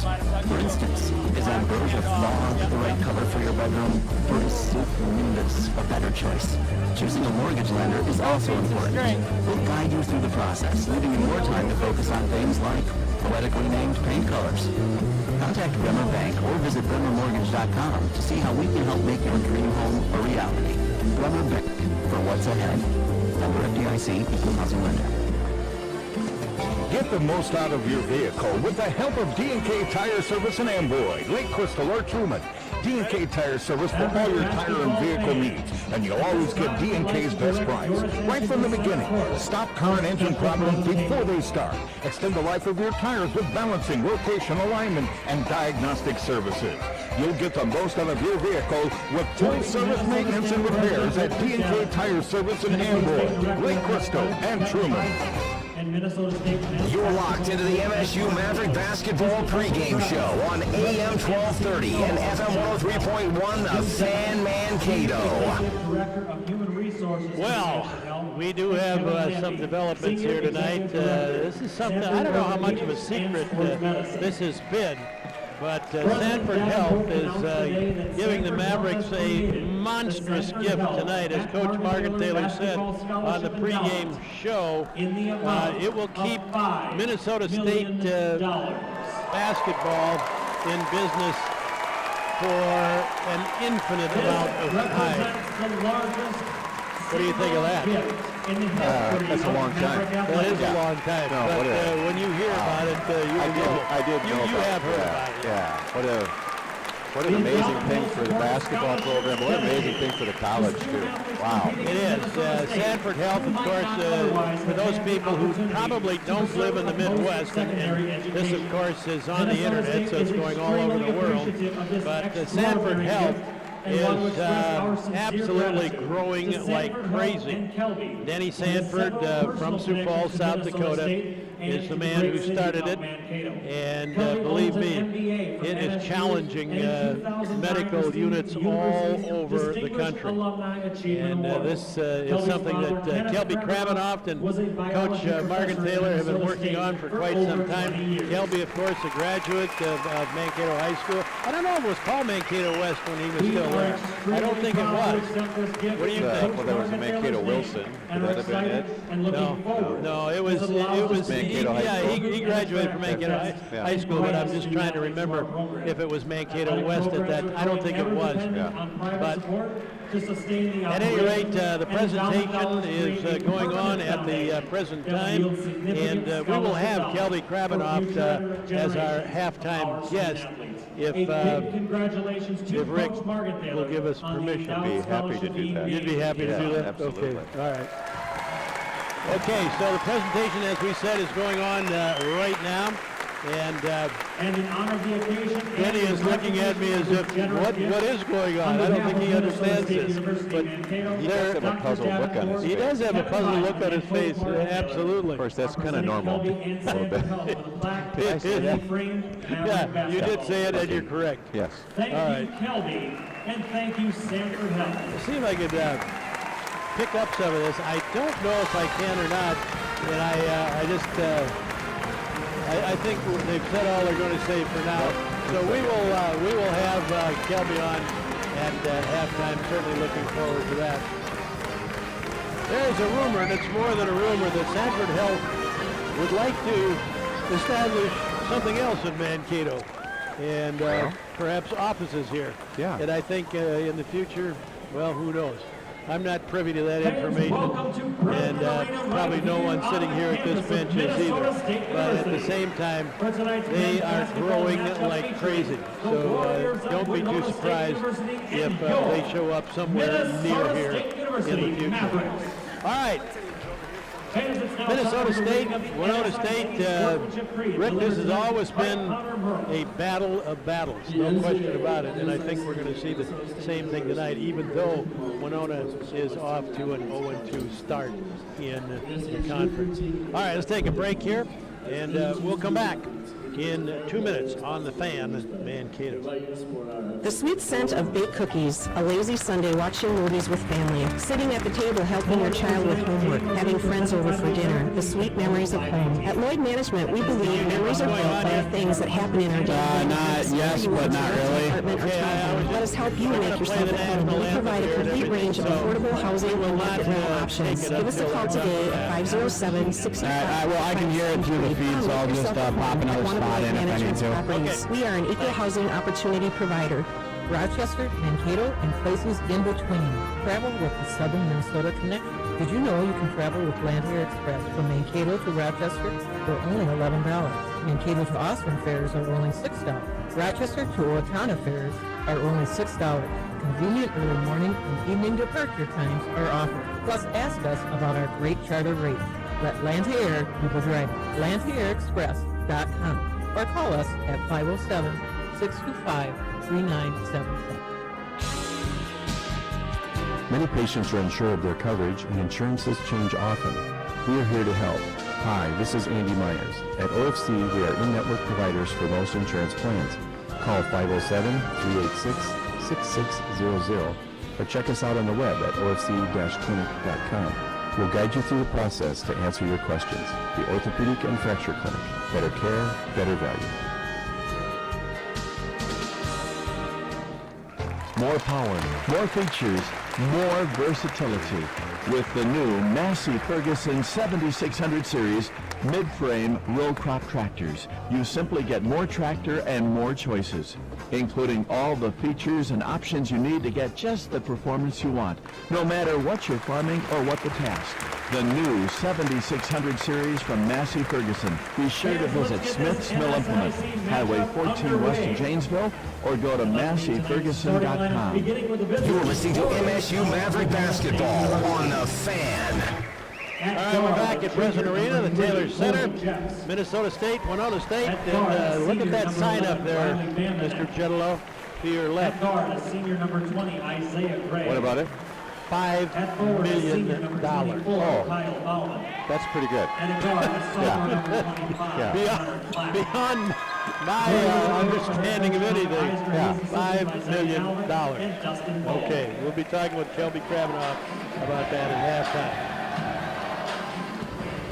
For instance, is ambrosia flawed the right color for your bedroom, or is silk nimbus a better choice? Choosing a mortgage lender is also important. We'll guide you through the process, leaving you more time to focus on things like poetically named paint colors. Contact Bremer Bank or visit bremermortgage.com to see how we can help make your dream home a reality. Bremer Bank, for what's ahead. Member FDIC, Equal Housing Lender. Get the most out of your vehicle with the help of D&K Tire Service in Amboy, Lake Crystal, or Truman. D&K Tire Service for all your tire and vehicle needs, and you'll always get D&K's best price. Right from the beginning, stop car and engine problems before they start. Extend the life of your tires with balancing, rotation, alignment, and diagnostic services. You'll get the most out of your vehicle with full service maintenance and repairs at D&K Tire Service in Amboy, Lake Crystal, and Truman. You're locked into the MSU Maverick Basketball pregame show on AM 1230 and FM 103.1 The Fan Mankato. Well, we do have some developments here tonight. This is something, I don't know how much of a secret this has been, but Sanford Health is giving the Mavericks a monstrous gift tonight, as Coach Margaret Taylor said on the pregame show. It will keep Minnesota State basketball in business for an infinite amount of time. What do you think of that? That's a long time. That is a long time. No, but when you hear about it, you have heard about it. Yeah. What an amazing thing for the basketball program. What an amazing thing for the college, too. Wow. It is. Sanford Health, of course, for those people who probably don't live in the Midwest, and this, of course, is on the internet, so it's going all over the world. But Sanford Health is absolutely growing like crazy. Denny Sanford from Sioux Falls, South Dakota, is the man who started it, and believe me, it is challenging medical units all over the country. And this is something that Kelby Kravinoff and Coach Margaret Taylor have been working on for quite some time. Kelby, of course, a graduate of Mankato High School. I don't know if it was called Mankato West when he was still there. I don't think it was. What do you think? Well, there was a Mankato Wilson. Could that have been it? No, it was Mankato High School. He graduated from Mankato High School, but I'm just trying to remember if it was Mankato West at that. I don't think it was. But at any rate, the presentation is going on at the present time, and we will have Kelby Kravinoff as our halftime guest if Rick will give us permission. I'd be happy to do that. You'd be happy to do that? Absolutely. Okay, all right. Okay, so the presentation, as we said, is going on right now. And in honor of the occasion, Denny is looking at me as if, what is going on? I don't think he understands this. But he does have a puzzled look on his face. He does have a puzzled look on his face, absolutely. Of course, that's kind of normal a little bit. Did I say that? Yeah, you did say it, and you're correct. Yes. Thank you, Kelby, and thank you, Sanford Health. Let's see if I could pick up some of this. I don't know if I can or not, and I think they've said all they're going to say for now. So we will have Kelby on at halftime. Certainly looking forward to that. There's a rumor, and it's more than a rumor, that Sanford Health would like to establish something else in Mankato, and perhaps offices here. Yeah. And I think in the future, well, who knows? I'm not privy to that information, and probably no one sitting here at this bench is either. But at the same time, they are growing like crazy. So don't be too surprised if they show up somewhere near here in the future. All right. Minnesota State, Winona State, Rick, this has always been a battle of battles, no question about it, and I think we're going to see the same thing tonight, even though Winona is off to an 0-2 start in the conference. All right, let's take a break here, and we'll come back. in 2 minutes on the Fan, Mankato. The sweet scent of baked cookies, a lazy Sunday watching movies with family, sitting at the table helping your child with homework, having friends over for dinner, the sweet memories of home. At Lloyd Management, we believe memories are built by the things that happen in our daily lives. Yes, but not really. Let us help you make yourself at home. We provide a complete range of affordable housing and market rental options. Give us a call today at 507-65. Well, I can hear it through the feed, so I'll just pop another spot in if I need to. We are an equal housing opportunity provider. Rochester, Mankato, and places in between. Travel with the Southern Minnesota Connection. Did you know you can travel with Land Air Express from Mankato to Rochester for only $11? Mankato to Austin fares are only $6. Rochester to Owatonna fares are only $6. Convenient early morning and evening departure times are offered. Plus, ask us about our great charter rates. Let Land Air do the driving. LandAirExpress.com or call us at 507-625-3977. Many patients are unsure of their coverage and insurances change often. We are here to help. Hi, this is Andy Myers. At OFC, we are in-network providers for most insurance plans. Call 507-386-6600 or check us out on the web at ofc-clinic.com. We'll guide you through the process to answer your questions. The Orthopedic and Fracture Clinic. Better care, better value. More power, more features, more versatility. With the new Massey Ferguson 7600 series mid-frame row crop tractors, you simply get more tractor and more choices, including all the features and options you need to get just the performance you want, no matter what you're farming or what the task. The new 7600 series from Massey Ferguson. Be sure to visit Smith's Mill Implement, Highway 14 west of Janesville, or go to MasseyFerguson.com. You are listening to MSU Maverick Basketball on the Fan. All right, we're back at Breslin Arena, the Taylor Center, Minnesota State, Winona State, and look at that sign up there, Mr. Jedelo, to your left. Senior number 20, Isaiah Gray. What about it? $5 million. Oh, that's pretty good. Beyond my understanding of anything, $5 million. Okay, we'll be talking with Kelby Kravinoff about that at halftime.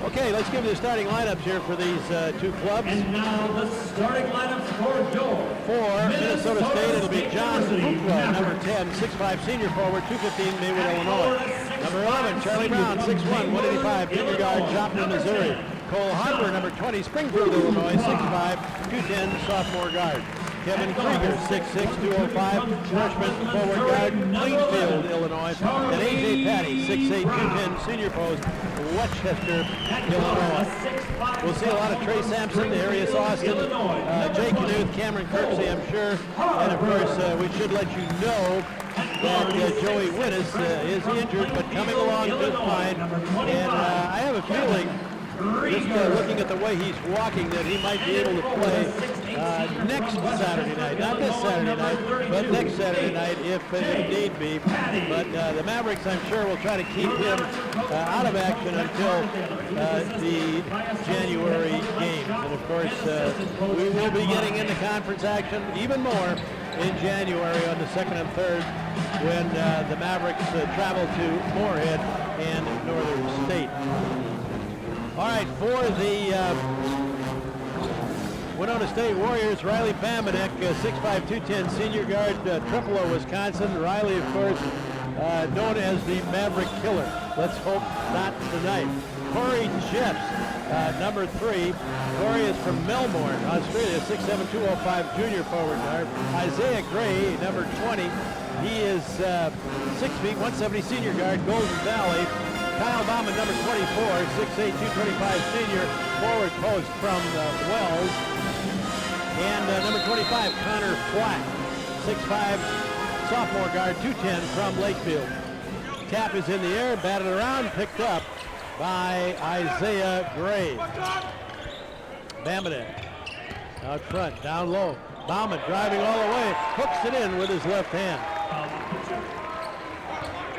Okay, let's give you the starting lineups here for these two clubs. And now the starting lineups for Door. For Minnesota State, it'll be John Bukla, number 10, 6'5", senior forward, 215, Maywood, Illinois. Number 11, Charlie Brown, 6'1", 185, junior guard, Joplin, Missouri. Cole Harper, number 20, Springfield, Illinois, 6'5", 210, sophomore guard. Kevin Krieger, 6'6", 205, freshman forward guard, Plainfield, Illinois. And A.J. Patty, 6'8", 210, senior post, Westchester, Illinois. We'll see a lot of Trey Sampson, Darius Austin, Jake Knuth, Cameron Kirksey, I'm sure. And of course, we should let you know that Joey Winnis is injured, but coming along just fine. And I have a feeling, just looking at the way he's walking, that he might be able to play next Saturday night. Not this Saturday night, but next Saturday night if need be. But the Mavericks, I'm sure, will try to keep him out of action until the January games. And of course, we will be getting into conference action even more in January on the 2nd and 3rd when the Mavericks travel to Moorhead and Northern State. All right, for the Winona State Warriors, Riley Bamanek, 6'5", 210, senior guard, Tripolo, Wisconsin. Riley, of course, known as the Maverick Killer. Let's hope not tonight. Corey Jeffs, number 3. Corey is from Melbourne, Australia, 6'7", 205, junior forward guard. Isaiah Gray, number 20. He is 6 feet, 170, senior guard, Golden Valley. Kyle Bauman, number 24, 6'8", 225, senior forward post from Wells. And number 25, Connor Flack, 6'5", sophomore guard, 210 from Lakefield. Tap is in the air, batted around, picked up by Isaiah Gray. Bamanek out front, down low. Bauman driving all the way, hooks it in with his left hand.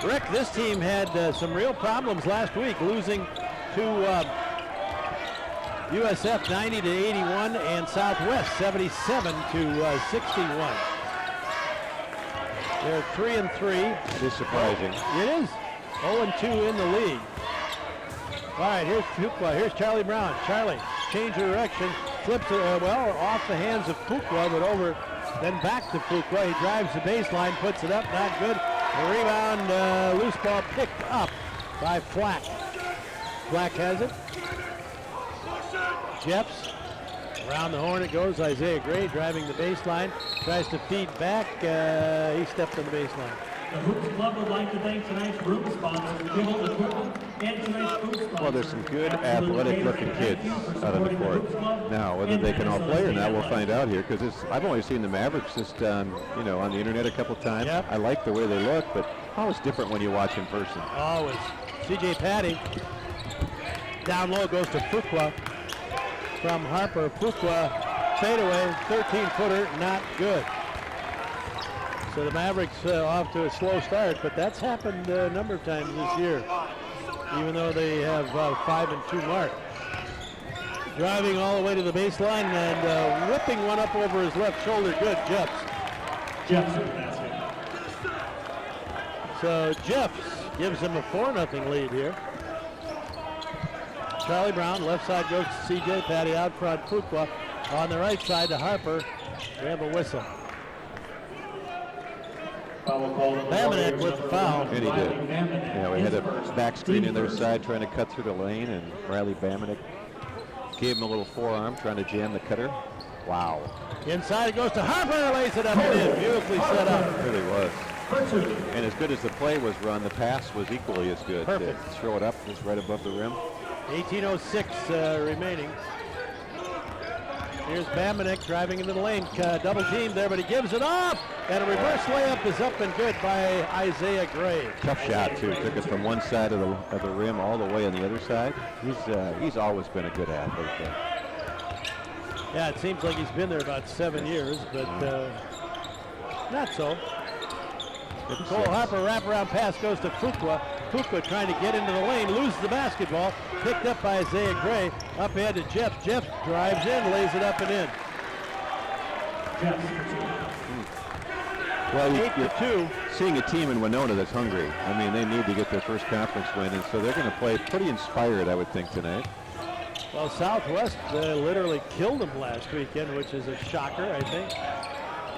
Rick, this team had some real problems last week, losing to USF 90 to 81 and Southwest 77 to 61. They're 3-3. It is surprising. It is 0-2 in the league. All right, here's Fuqua. Here's Charlie Brown. Charlie, change of direction, flips it, off the hands of Fuqua, but over, then back to Fuqua. He drives the baseline, puts it up, not good. The rebound, loose ball picked up by Flack. Flack has it. Jeffs, around the horn it goes. Isaiah Gray driving the baseline, tries to feed back. He stepped on the baseline. The Hoops Club would like to thank tonight's room sponsors, Gimbal Equipment, and tonight's food sponsors. Well, there's some good athletic-looking kids out on the court. Now, whether they can all play or not, we'll find out here, because I've only seen the Mavericks just on the internet a couple times. Yep. I like the way they look, but always different when you watch in person. Always. C.J. Patty. Down low goes to Fuqua. From Harper. Fuqua fadeaway, 13-footer, not good. So the Mavericks off to a slow start, but that's happened a number of times this year, even though they have 5-2 mark. Driving all the way to the baseline and whipping one up over his left shoulder. Good, Jeffs. Jeffs with the basket. So Jeffs gives him a 4-0 lead here. Charlie Brown, left side goes to C.J. Patty, out front Fuqua. On the right side to Harper. We have a whistle. Bamanek with the foul. And he did. Yeah, we had a back screen in their side trying to cut through the lane, and Riley Bamanek gave him a little forearm trying to jam the cutter. Wow. Inside it goes to Harper, lays it up and in. Beautifully set up. It really was. And as good as the play was run, the pass was equally as good. Perfect. To throw it up just right above the rim. 18:06 remaining. Here's Bamanek driving into the lane. Double teamed there, but he gives it up. And a reverse layup is up and good by Isaiah Gray. Tough shot, too. Took it from one side of the rim all the way on the other side. He's always been a good athlete there. Yeah, it seems like he's been there about 7 years, but not so. Cole Harper wraparound pass goes to Fuqua. Fuqua trying to get into the lane, loses the basketball. Picked up by Isaiah Gray. Up ahead to Jeff. Jeff drives in, lays it up and in. Well, 8-2. Seeing a team in Winona that's hungry. I mean, they need to get their first conference win, and so they're going to play pretty inspired, I would think, tonight. Well, Southwest literally killed them last weekend, which is a shocker, I think.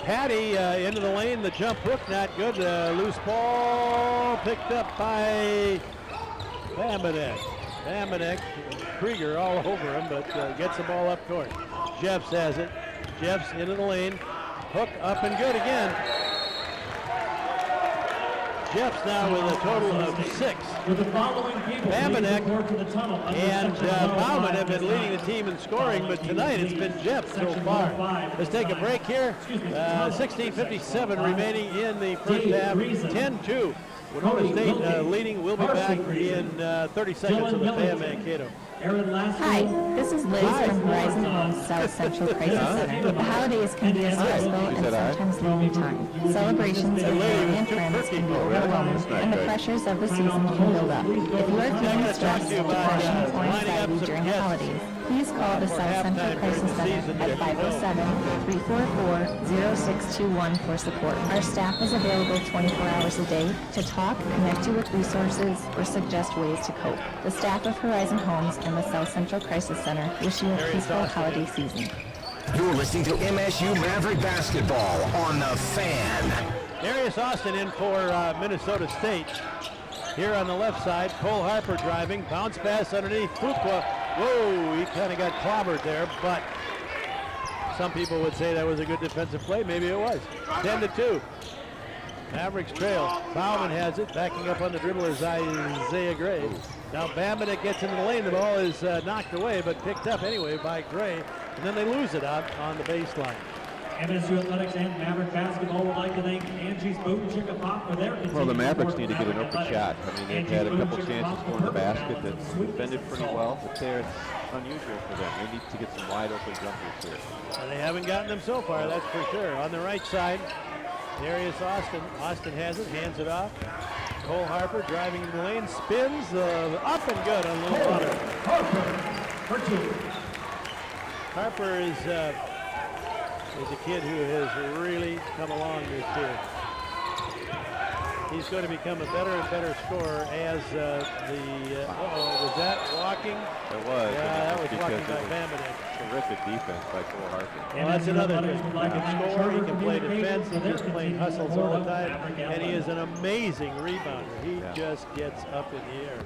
Patty into the lane, the jump hook, not good. Loose ball picked up by Bamanek. Bamanek, Krieger all over him, but gets the ball up court. Jeffs has it. Jeffs into the lane. Hook up and good again. Jeffs now with a total of 6. Bamanek and Bauman have been leading the team in scoring, but tonight it's been Jeffs so far. Let's take a break here. 16:57 remaining in the first half. 10-2. Winona State leading. We'll be back in 30 seconds on the Fan Mankato. Hi, this is Liz from Horizon Homes South Central Crisis Center. The holidays can be a stressful and sometimes lonely time. Celebrations with family and friends can be overwhelming, and the pressures of the season can build up. If you are feeling stressed, depression, or anxiety during the holidays, please call the South Central Crisis Center at 507-344-0621 for support. Our staff is available 24 hours a day to talk, connect you with resources, or suggest ways to cope. The staff of Horizon Homes and the South Central Crisis Center wish you a peaceful holiday season. You're listening to MSU Maverick Basketball on The Fan. Darius Austin in for Minnesota State. Here on the left side, Cole Harper driving, bounce pass underneath Fuqua. Whoa, he kind of got clobbered there, but some people would say that was a good defensive play. Maybe it was. 10-2. Mavericks trail. Bauman has it, backing up on the dribble is Isaiah Gray. Now Bamanek gets into the lane. The ball is knocked away, but picked up anyway by Gray. And then they lose it out on the baseline. MSU Athletics and Maverick Basketball would like to thank Angie's Boot and Chicken Pop for their Well, the Mavericks need to get an open shot. I mean, they've had a couple chances going to the basket that's defended pretty well, but there it's unusual for them. They need to get some wide open jumpers here. And they haven't gotten them so far, that's for sure. On the right side, Darius Austin. Austin has it, hands it off. Cole Harper driving in the lane, spins up and good on Little Water. Harper for 2. Harper is a kid who has really come along this year. He's going to become a better and better scorer as was that walking? It was. Yeah, that was walking by Bamanek. Terrific defense by Cole Harper. Well, that's another thing. He can score, he can play defense, he just plain hustles all the time, and he is an amazing rebounder. He just gets up in the air.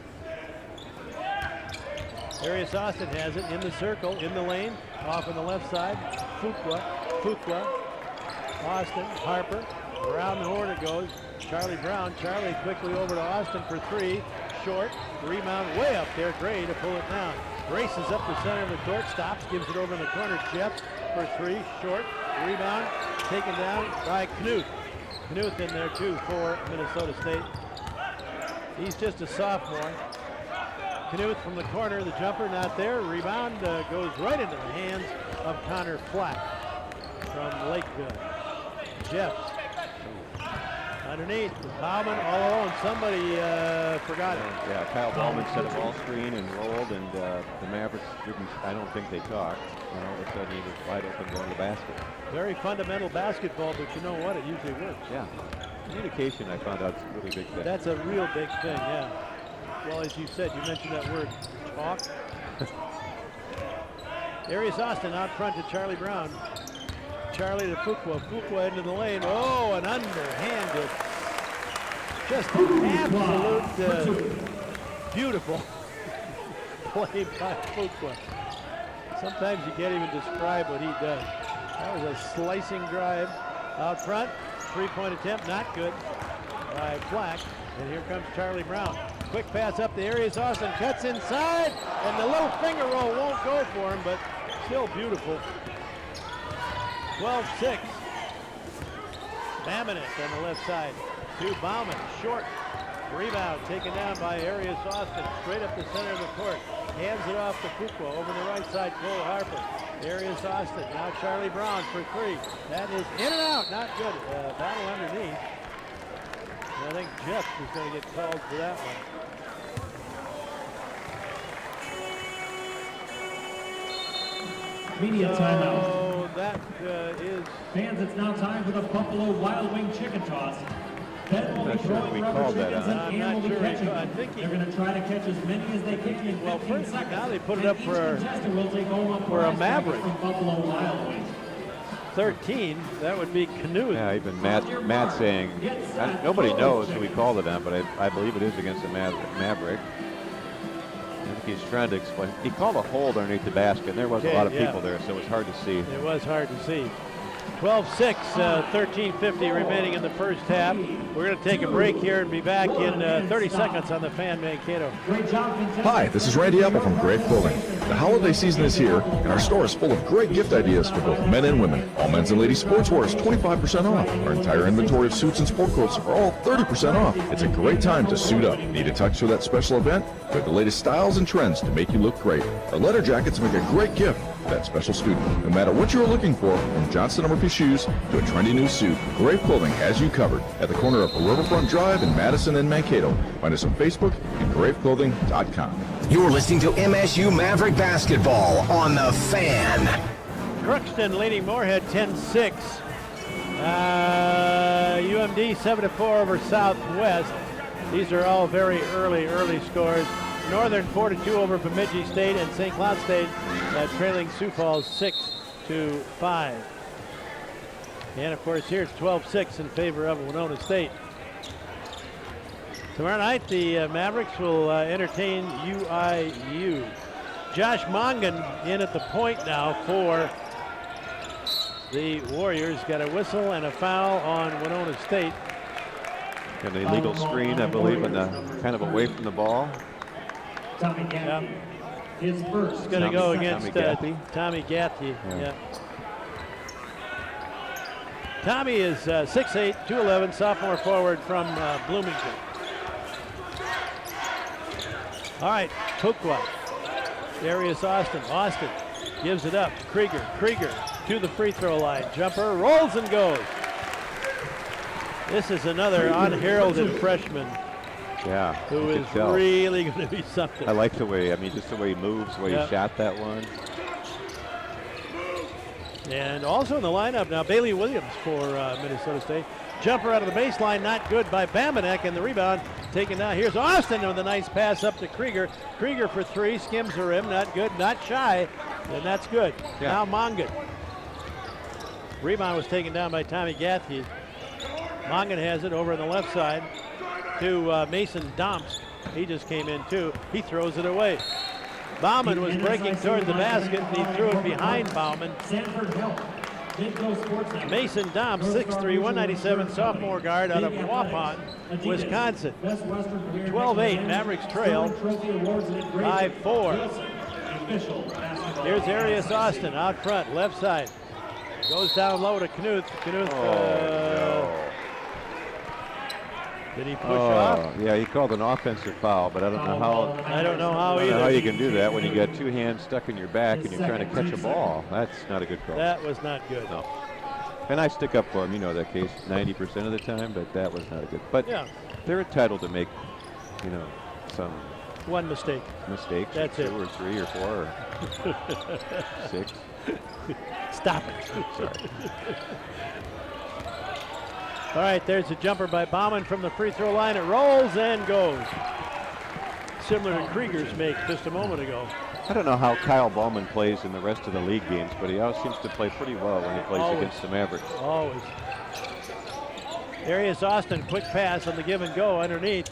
Darius Austin has it in the circle, in the lane, off on the left side. Fuqua, Austin, Harper, around the horn it goes. Charlie Brown, Charlie quickly over to Austin for three, short, rebound way up there, Gray to pull it down. Races up the center of the court, stops, gives it over in the corner, Jeff for three, short, rebound, taken down by Knuth. Knuth in there too for Minnesota State. He's just a sophomore. Knuth from the corner, the jumper not there, rebound goes right into the hands of Connor Flack from Lakeville. Jeffs underneath, Bauman all alone. Somebody forgot it. Yeah, Kyle Bauman set a ball screen and rolled, and the Mavericks didn't, I don't think they talked. And all of a sudden he was wide open going to the basket. Very fundamental basketball, but you know what? It usually works. Yeah. Communication, I found out, is a really big thing. That's a real big thing, yeah. Well, as you said, you mentioned that word, talk. Darius Austin out front to Charlie Brown. Charlie to Fuqua. Fuqua into the lane. Oh, an underhanded. Just absolute beautiful play by Fuqua. Sometimes you can't even describe what he does. That was a slicing drive out front. Three-point attempt, not good by Flack. And here comes Charlie Brown. Quick pass up the Darius Austin, cuts inside, and the little finger roll won't go for him, but still beautiful. 12-6. Bamanek on the left side to Bauman, short. Rebound taken down by Darius Austin, straight up the center of the court. Hands it off to Fuqua over the right side, Cole Harper. Darius Austin, now Charlie Brown for three. That is in and out, not good. Battle underneath. I think Jeff is going to get called for that one. Media timeout. Oh, that is... Fans, it's now time for the Buffalo Wild Wing Chicken Toss. Ben will be throwing rubber chickens and Ann will be catching them. They're going to try to catch as many as they can in 15 seconds. Now they put it up for a Maverick. From Buffalo Wild Wings. 13, that would be Knuth. Yeah, even Matt saying, nobody knows who he called it on, but I believe it is against the Maverick. I think he's trying to explain. He called a hold underneath the basket, and there was a lot of people there, so it was hard to see. It was hard to see. 12-6, 13:50 remaining in the first half. We're going to take a break here and be back in 30 seconds on the Fan Mankato. Hi, this is Randy Apple from Great Clothing. The holiday season is here, and our store is full of great gift ideas for both men and women. All men's and ladies' sportswear is 25% off. Our entire inventory of suits and sport coats are all 30% off. It's a great time to suit up. Need a tux for that special event? We have the latest styles and trends to make you look great. Our leather jackets make a great gift for that special student. No matter what you're looking for, from Johnston & shoes to a trendy new suit, Grave Clothing has you covered at the corner of Riverfront Drive in Madison and Mankato. Find us on Facebook and graveclothing.com. You're listening to MSU Maverick Basketball on The Fan. Crookston leading Moorhead 10-6. UMD 7-4 over Southwest. These are all very early scores. Northern 4-2 over Bemidji State, and St. Cloud State trailing Sioux Falls 6-5. And of course, here's 12-6 in favor of Winona State. Tomorrow night, the Mavericks will entertain UIU. Josh Mongan in at the point now for the Warriors. Got a whistle and a foul on Winona State. Got an illegal screen, I believe, and kind of away from the ball. Tommy Gaffney. His first. It's going to go against Tommy Gaffney. Yeah. Tommy is 6'8", 211, sophomore forward from Bloomington. All right, Fuqua. Darius Austin. Austin gives it up. Krieger to the free throw line. Jumper rolls and goes. This is another unheralded freshman. Yeah, who is really going to be something. I like the way, just the way he moves, the way he shot that one. And also in the lineup now, Bailey Williams for Minnesota State. Jumper out of the baseline, not good by Bamanek, and the rebound taken down. Here's Austin with a nice pass up to Krieger. Krieger for three, skims the rim, not good, not shy, and that's good. Yeah. Now Mongan. Rebound was taken down by Tommy Gathke. Mongan has it over on the left side to Mason Domsk. He just came in too. He throws it away. Bauman was breaking toward the basket. He threw it behind Bauman. Mason Dom, 6'3", 197, sophomore guard out of Waupun, Wisconsin. 12-8, Mavericks trail, 5-4. Here's Arius Austin out front, left side. Goes down low to Knuth. Knuth, did he push off? Yeah, he called an offensive foul, but I don't know how. I don't know how either. How you can do that when you got two hands stuck in your back and you're trying to catch a ball. That's not a good call. That was not good. No. And I stick up for him, you know that case 90% of the time, but that was not a good. But yeah, they're entitled to make, you know, some one mistake. Mistakes. That's two or three or four or 6. Stop it. Sorry. All right, there's a jumper by Bauman from the free throw line. It rolls and goes. Similar to Krieger's make just a moment ago. I don't know how Kyle Bauman plays in the rest of the league games, but he always seems to play pretty well when he plays against the Mavericks. Always. Arius Austin, quick pass on the give and go underneath.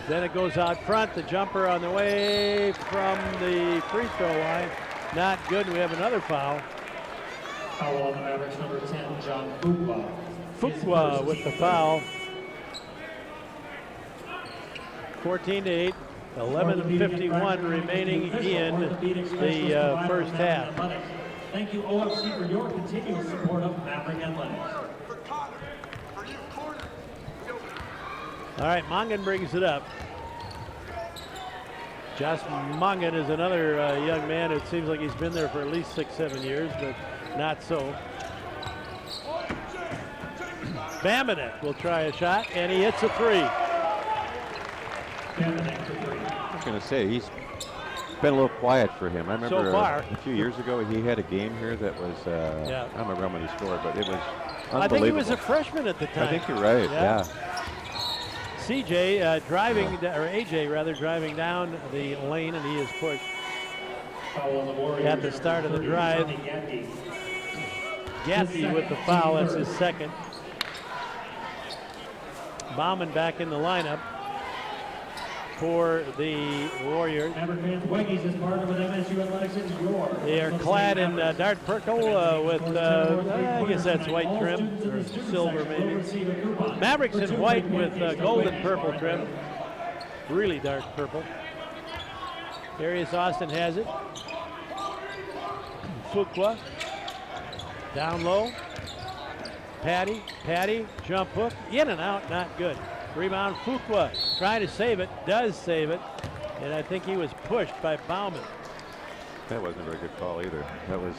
Then it goes out front. The jumper on the way from the free throw line. Not good. We have another foul. Foul on the Mavericks, number 10, John Fuqua. Fuqua with the foul. 14-8. 11:51 remaining in the first half. Thank you, OFC, for your continuous support of Maverick Athletics. All right, Mongan brings it up. Josh Mongan is another young man. It seems like he's been there for at least 6-7 years, but not so. Bamanek will try a shot, and he hits a three. I was going to say, he's been a little quiet for him. I remember so far. A few years ago he had a game here that was, I don't remember how many he scored, but it was unbelievable. I think he was a freshman at the time. I think you're right, yeah. CJ AJ rather, driving down the lane, and he is pushed at the start of the drive. Gaffey with the foul, that's his second. Bauman back in the lineup for the Warriors. They are clad in dark purple with, I guess that's white trim, or silver maybe. Mavericks in white with golden purple trim. Really dark purple. Arius Austin has it. Fuqua. Down low. Patty, jump hook, in and out, not good. Rebound, Fuqua trying to save it, does save it, and I think he was pushed by Bauman. That wasn't a very good call either. That was,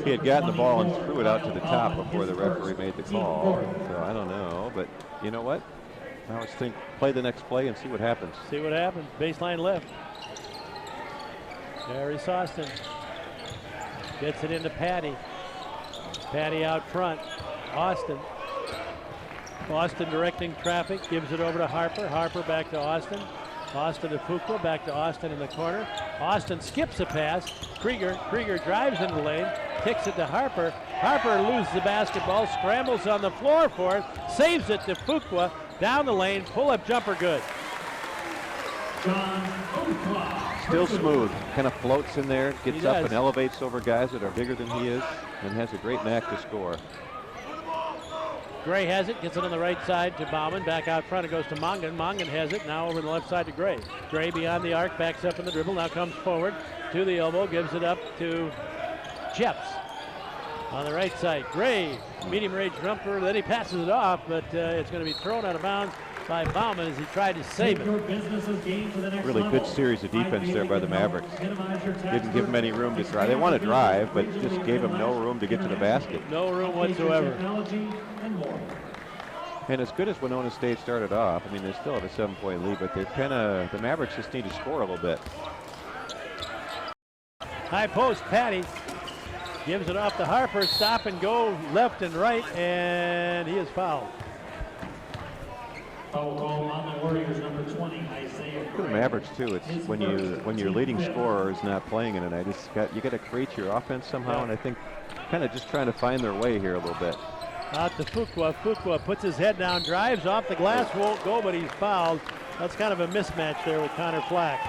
he had gotten the ball and threw it out to the top before the referee made the call. So I don't know, but you know what? I always think play the next play and see what happens. See what happens, baseline left. Arius Austin gets it into Patty. Patty out front, Austin. Austin directing traffic, gives it over to Harper. Harper back to Austin. Austin to Fuqua, back to Austin in the corner. Austin skips a pass. Krieger drives into the lane, kicks it to Harper. Harper loses the basketball, scrambles on the floor for it, saves it to Fuqua, down the lane, pull-up jumper good. Still smooth, kind of floats in there, gets up and elevates over guys that are bigger than he is, and has a great knack to score. Gray has it, gets it on the right side to Bauman, back out front, it goes to Mongan. Mongan has it, now over the left side to Gray. Gray beyond the arc, backs up in the dribble, now comes forward to the elbow, gives it up to Jeps. On the right side, Gray, medium range jumper, then he passes it off, but it's going to be thrown out of bounds by Bauman as he tried to save it. Really good series of defense there by the Mavericks. Didn't give them any room to drive. They want to drive, but just gave them no room to get to the basket. No room whatsoever. And as good as Winona State started off, I mean, they still have a 7-point lead, but they're the Mavericks just need to score a little bit. High post, Patty. Gives it off to Harper. Stop and go left and right, and he is fouled. Foul call on the Warriors, number 20, Isaiah For the Mavericks too, it's when your leading scorer is not playing in tonight. You got to create your offense somehow, and I think kind of just trying to find their way here a little bit. Out to Fuqua. Fuqua puts his head down, drives off the glass, won't go, but he's fouled. That's kind of a mismatch there with Connor Flack.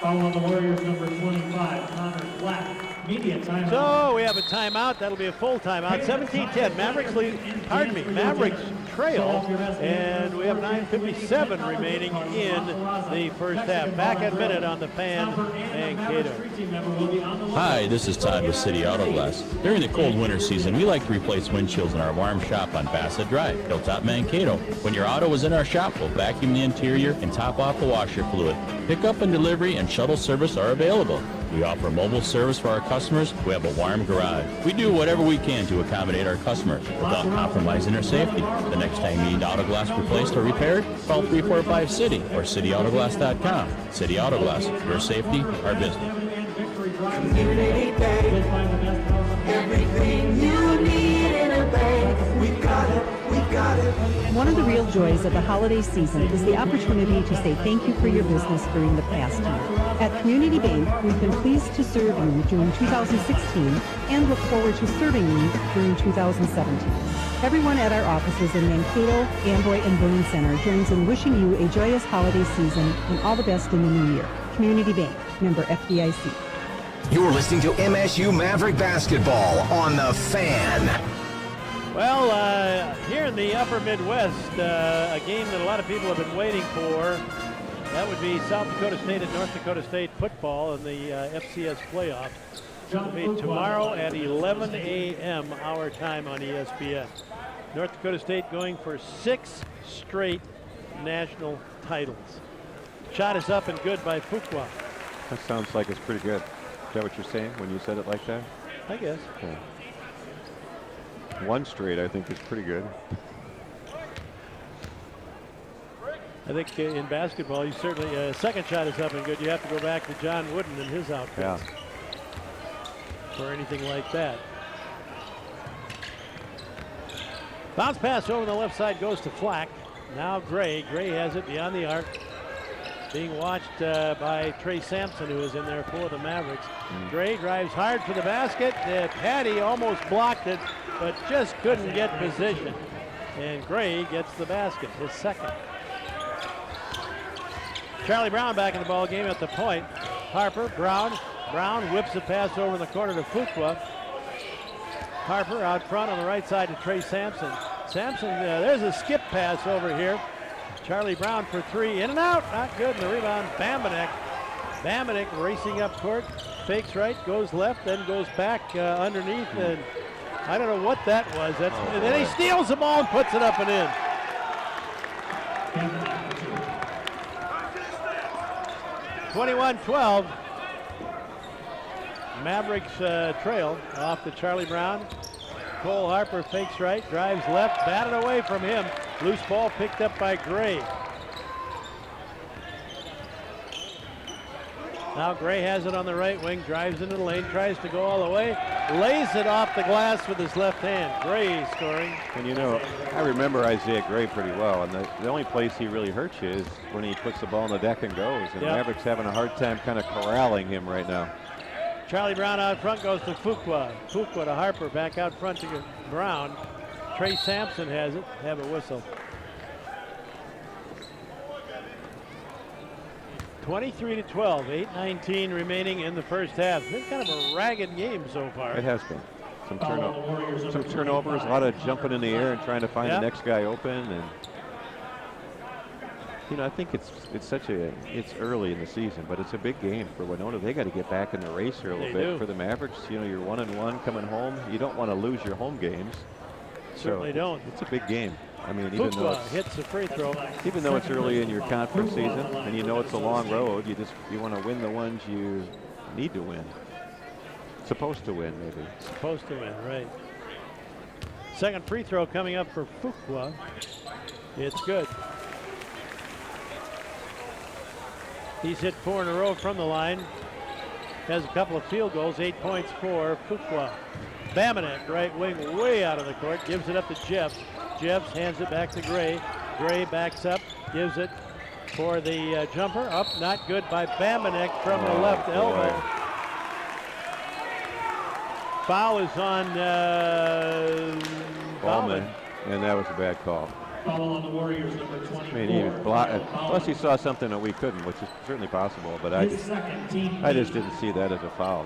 Foul on the Warriors, number 25, Connor Flack. Media timeout. So we have a timeout. That'll be a full timeout. 17-10. Mavericks lead. Pardon me. Mavericks trail, and we have 9:57 remaining in the first half. Back at minute on the Fan Mankato. Hi, this is Todd with City Auto Glass. During the cold winter season, we like to replace windshields in our warm shop on Bassett Drive, Hilltop, Mankato. When your auto is in our shop, we'll vacuum the interior and top off the washer fluid. Pickup and delivery and shuttle service are available. We offer mobile service for our customers. We have a warm garage. We do whatever we can to accommodate our customers without compromising their safety. The next time you need auto glass replaced or repaired, call 345-CITY or cityautoglass.com. City Auto Glass, your safety, our business. Community Bank. Everything you need in a bank. We got it. We got it. One of the real joys of the holiday season is the opportunity to say thank you for your business during the past year. At Community Bank, we've been pleased to serve you during 2016 and look forward to serving you during 2017. Everyone at our offices in Mankato, Amboy, and Boone Center joins in wishing you a joyous holiday season and all the best in the new year. Community Bank, member FDIC. You're listening to MSU Maverick Basketball on the Fan. Well, here in the upper Midwest, a game that a lot of people have been waiting for. That would be South Dakota State and North Dakota State football in the FCS playoff. It'll be tomorrow at 11 a.m. our time on ESPN. North Dakota State going for 6 straight national titles. Shot is up and good by Fuqua. That sounds like it's pretty good. Is that what you're saying when you said it like that? I guess. Yeah. 1 straight, I think, is pretty good. I think in basketball, you certainly, second shot is up and good. You have to go back to John Wooden and his outfits for anything like that. Bounce pass over the left side goes to Flack. Now Gray. Gray has it beyond the arc. Being watched by Trey Sampson, who is in there for the Mavericks. Gray drives hard for the basket. Patty almost blocked it, but just couldn't get position. And Gray gets the basket, his second. Charlie Brown back in the ball game at the point. Harper, Brown. Brown whips the pass over in the corner to Fuqua. Harper out front on the right side to Trey Sampson. Sampson, there's a skip pass over here. Charlie Brown for 3, in and out, not good. And the rebound, Bambanek. Bambanek racing up court, fakes right, goes left, then goes back underneath, and I don't know what that was. And then he steals the ball and puts it up and in. (21-12). Mavericks trail off to Charlie Brown. Cole Harper fakes right, drives left, batted away from him. Loose ball picked up by Gray. Now Gray has it on the right wing, drives into the lane, tries to go all the way, lays it off the glass with his left hand. Gray scoring. And you know, I remember Isaiah Gray pretty well, and the only place he really hurts you is when he puts the ball on the deck and goes. And Mavericks having a hard time kind of corralling him right now. Charlie Brown out front goes to Fuqua. Fuqua to Harper, back out front to Brown. Trey Sampson has it, have a whistle. 23-12, 8:19 remaining in the first half. It's been kind of a ragged game so far. It has been. Some turnovers, a lot of jumping in the air and trying to find the next guy open. And you know, I think it's early in the season, but it's a big game for Winona. They got to get back in the race here a little bit. For the Mavericks, you know, you're 1-1 coming home. You don't want to lose your home games. Certainly don't. It's a big game. I mean, Fuqua hits the free throw. Even though it's early in your conference season and you know it's a long road, you want to win the ones you need to win. Supposed to win, maybe. Supposed to win, right. Second free throw coming up for Fuqua. It's good. He's hit 4 in a row from the line. has a couple of field goals, 8 points for Fuqua. Bamanek, right wing, way out of the court, gives it up to Jeffs. Jeffs hands it back to Gray. Gray backs up, gives it for the jumper. Up, not good by Bamanek from the left elbow. Foul is on Bauman. And that was a bad call. Foul on the Warriors, number 24. I mean, he was plus he saw something that we couldn't, which is certainly possible, but I just didn't see that as a foul.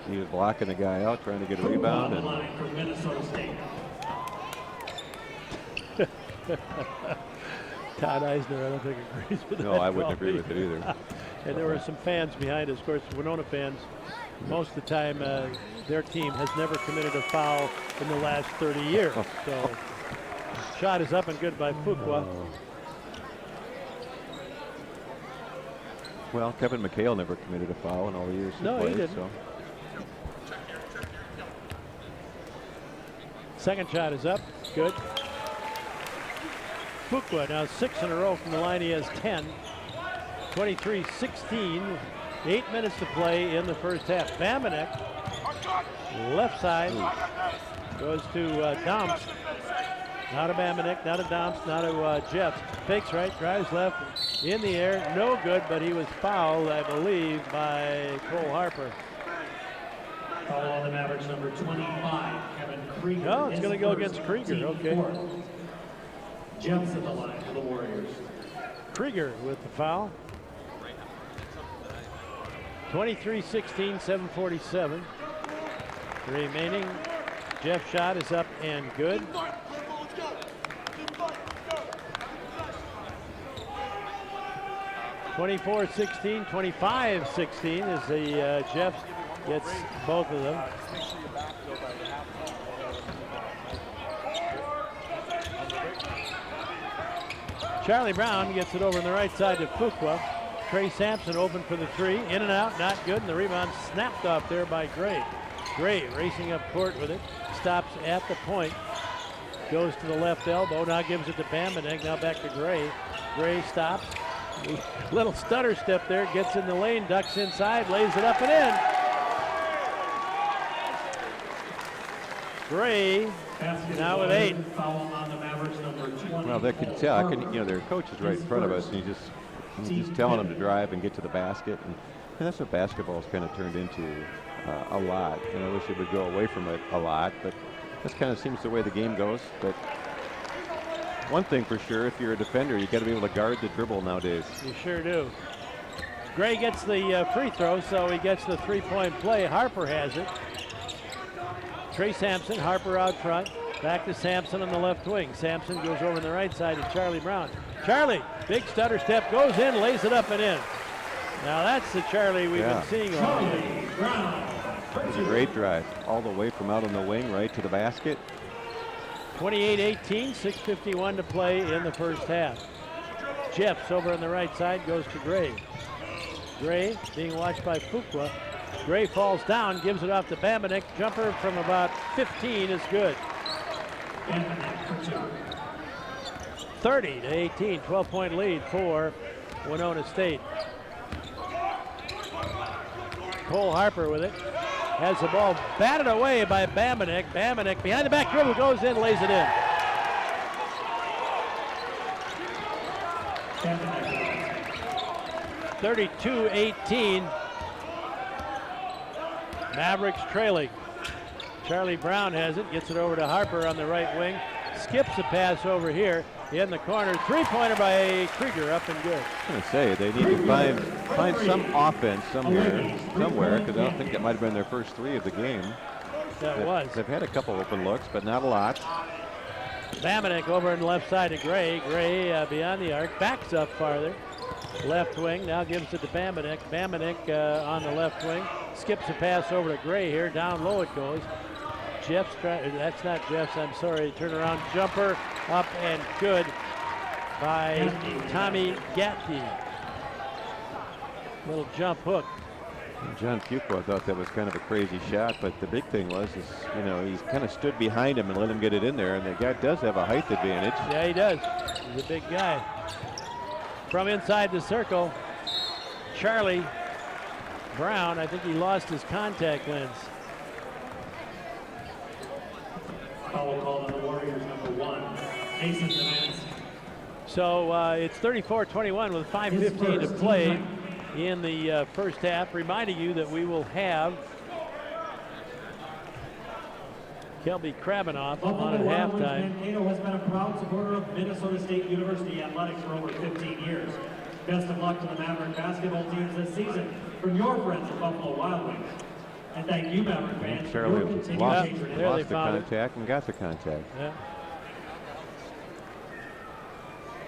He was blocking the guy out, trying to get a rebound. And Todd Eisner, I don't think agrees with that. No, I wouldn't agree with it either. And there were some fans behind us. Of course, Winona fans, most of the time, their team has never committed a foul in the last 30 years. So, shot is up and good by Fuqua. Well, Kevin McHale never committed a foul in all the years he played. No, he didn't. So. Second shot is up, good. Fuqua now 6 in a row from the line. He has 10. 23-16. 8 minutes to play in the first half. Bamanek, left side, goes to Domps. Not a Bamanek, not a Domps, not a Jeffs. Fakes right, drives left, in the air, no good, but he was fouled, I believe, by Cole Harper. Foul on the Mavericks, number 25, Kevin Krieger. No, it's going to go against Krieger, okay. Jeffs at the line for the Warriors. Krieger with the foul. 23-16, 7:47 remaining. Jeff shot is up and good. (24-16, 25-16) as the Jeff gets both of them. Charlie Brown gets it over on the right side to Fuqua. Trey Sampson open for the three. In and out, not good. And the rebound snapped off there by Gray. Gray racing up court with it. Stops at the point. Goes to the left elbow. Now gives it to Bamanek. Now back to Gray. Gray stops. Little stutter step there. Gets in the lane. Ducks inside. Lays it up and in. Gray now with 8. Well, they can tell. Their coach is right in front of us, and he's just telling them to drive and get to the basket, and that's what basketball's kind of turned into a lot. And I wish it would go away from it a lot, but this kind of seems the way the game goes. But one thing for sure, if you're a defender, you got to be able to guard the dribble nowadays. You sure do. Gray gets the free throw, so he gets the three-point play. Harper has it. Trey Sampson, Harper out front. Back to Sampson on the left wing. Sampson goes over on the right side to Charlie Brown. Charlie, big stutter step, goes in, lays it up and in. Now that's the Charlie we've been seeing all day. It was a great drive, all the way from out on the wing right to the basket. 28-18, 6:51 to play in the first half. Jeffs over on the right side goes to Gray. Gray being watched by Fuqua. Gray falls down, gives it off to Bamanek. Jumper from about 15 is good. 30-18, 12-point lead for Winona State. Cole Harper with it. Has the ball batted away by Bamanek. Bamanek behind the back dribble, goes in, lays it in. (32-18). Mavericks trailing. Charlie Brown has it, gets it over to Harper on the right wing. Skips a pass over here in the corner. Three-pointer by Krieger, up and good. I was going to say, they need to find some offense somewhere, because I don't think that might have been their first three of the game. They've had a couple open looks, but not a lot. Bamanek over on the left side to Gray. Gray beyond the arc, backs up farther. Left wing, now gives it to Bamanek. Bamanek on the left wing. Skips a pass over to Gray here. Down low it goes. Jeff's that's not Jeff's, I'm sorry. Turnaround jumper up and good by Tommy Gatke. Little jump hook. John Fuqua thought that was kind of a crazy shot, but the big thing was, he's kind of stood behind him and let him get it in there, and the guy does have a height advantage. Yeah, he does. He's a big guy. From inside the circle, Charlie Brown. I think he lost his contact lens. Foul called on the Warriors, number 1. Mason demands. So it's 34-21 with 5:15 to play in the first half. Reminding you that we will have Kelby Krabinoff on at halftime. Mankato has been a proud supporter of Minnesota State University athletics for over 15 years. Best of luck to the Maverick basketball teams this season from your friends at Buffalo Wild Wings. And thank you, Maverick fans, for your continued patronage. Lost the contact and got the contact. Yeah.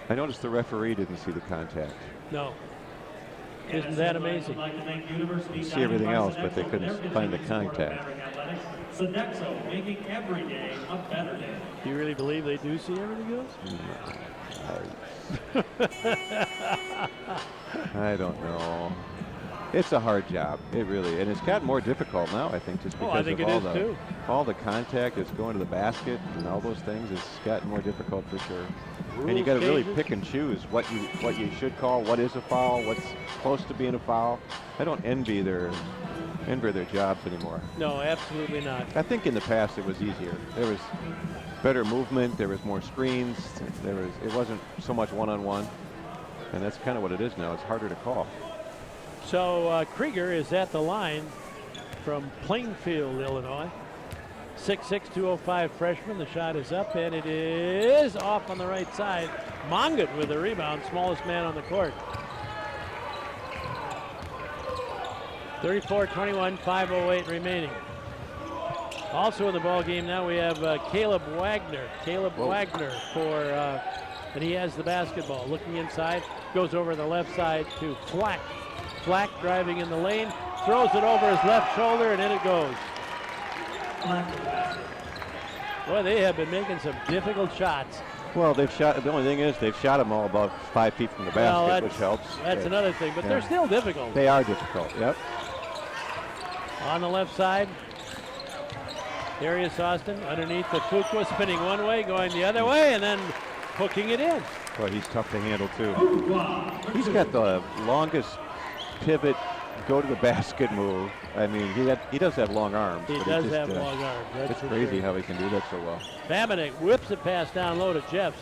I noticed the referee didn't see the contact. No. Isn't that amazing? You see everything else, but they couldn't find the contact. Sodexo, making every day a better day. Do you really believe they do see everything else? I don't know. It's a hard job. It really, and it's gotten more difficult now, I think, just because of all the contact that's going to the basket and all those things. It's gotten more difficult for sure. And you got to really pick and choose what you should call, what is a foul, what's close to being a foul. I don't envy their jobs anymore. No, absolutely not. I think in the past it was easier. There was better movement. There was more screens. It wasn't so much one-on-one, and that's kind of what it is now. It's harder to call. So Krieger is at the line from Plainfield, Illinois. 6'6", 205 freshman. The shot is up, and it is off on the right side. Mongut with the rebound, smallest man on the court. 34-21, 5:08 remaining. Also in the ball game now we have Caleb Wagner. Wagner and he has the basketball. Looking inside, goes over the left side to Flack. Flack driving in the lane, throws it over his left shoulder, and in it goes. Boy, they have been making some difficult shots. Well, they've shot. The only thing is they've shot them all about 5 feet from the basket, which helps. That's another thing, but they're still difficult. They are difficult. Yep. On the left side, Darius Austin underneath the Fuqua, spinning one way, going the other way, and then hooking it in. Boy, he's tough to handle too. He's got the longest pivot, go to the basket move. I mean, he does have long arms. He does have long arms. It's crazy how he can do that so well. Bamanek whips it past down low to Jeffs.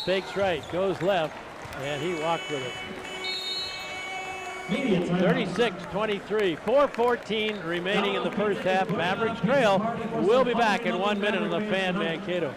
Fakes right, goes left, and he walked with it. 36-23, 4:14 remaining in the first half. Mavericks trail. We'll be back in 1 minute on the Fan Mankato.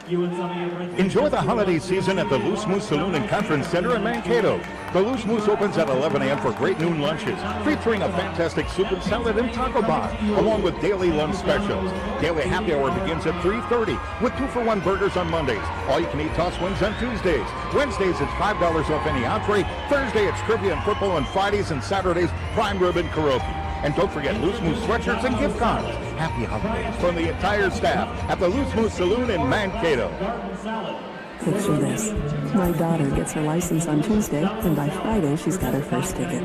Enjoy the holiday season at the Loose Moose Saloon and Conference Center in Mankato. The Loose Moose opens at 11 a.m. for great noon lunches, featuring a fantastic soup and salad and taco bar, along with daily lunch specials. Daily happy hour begins at 3:30 with 2-for-1 burgers on Mondays. All-you-can-eat toss wings on Tuesdays. Wednesdays, it's $5 off any entree. Thursday, it's trivia and football, and Fridays and Saturdays, prime rib and karaoke. And don't forget Loose Moose sweatshirts and gift cards. Happy holidays from the entire staff at the Loose Moose Saloon in Mankato. Picture this. My daughter gets her license on Tuesday, and by Friday she's got her first ticket.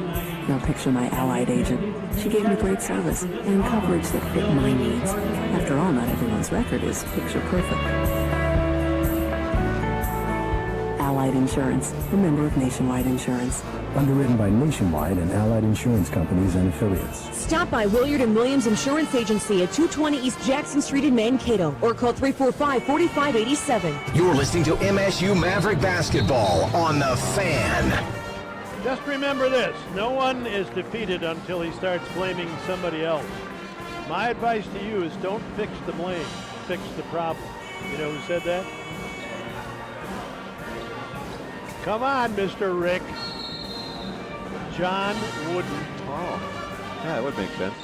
Now picture my Allied agent. She gave me great service and coverage that fit my needs. After all, not everyone's record is picture perfect. Allied Insurance, a member of Nationwide Insurance. Underwritten by Nationwide and Allied Insurance Companies and affiliates. Stop by Williard & Williams Insurance Agency at 220 East Jackson Street in Mankato or call 345-4587. You're listening to MSU Maverick Basketball on The Fan. Just remember this, no one is defeated until he starts blaming somebody else. My advice to you is don't fix the blame, fix the problem. You know who said that? Come on, Mr. Rick. John Wooden. Oh, yeah, that would make sense.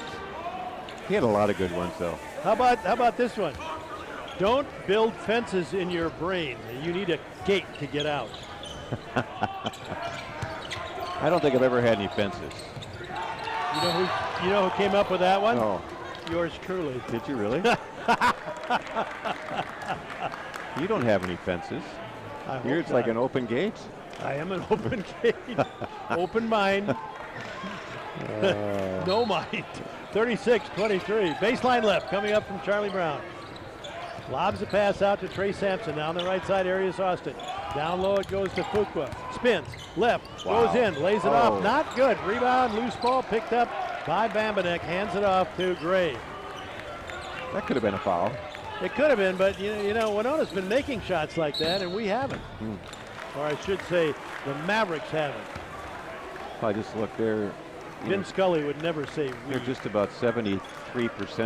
He had a lot of good ones, though. How about this one? Don't build fences in your brain. You need a gate to get out. I don't think I've ever had any fences. You know who came up with that one? Oh. Yours truly. Did you really? You don't have any fences. Yours like an open gate? I am an open gate. Open mind. No mind. 36-23. Baseline left coming up from Charlie Brown. Lobs a pass out to Trey Sampson. Down the right side, Arius Austin. Down low it goes to Fuqua. Spins. Left. Wow. Goes in. Lays it off. Not good. Rebound. Loose ball picked up by Bambanek, hands it off to Gray. That could have been a foul. It could have been, but you know, Winona's been making shots like that, and we haven't. Or I should say, the Mavericks haven't. I just looked there. Vin Scully would never say we. They're just about 73%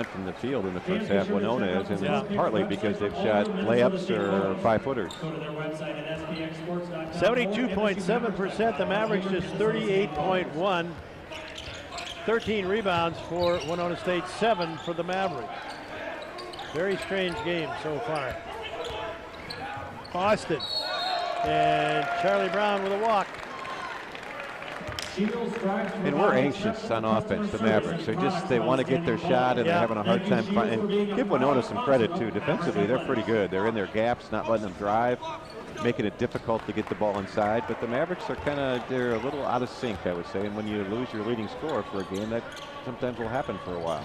from the field in the first half, Winona is, and it's partly because they've shot layups or 5-footers. 72.7%, the Mavericks just 38.1. 13 rebounds for Winona State, 7 for the Mavericks. Very strange game so far. Austin and Charlie Brown with a walk. And we're anxious on offense, the Mavericks. They want to get their shot, and they're having a hard time finding. Give Winona some credit, too. Defensively, they're pretty good. They're in their gaps, not letting them drive, making it difficult to get the ball inside. But the Mavericks are they're a little out of sync, I would say. And when you lose your leading scorer for a game, that sometimes will happen for a while.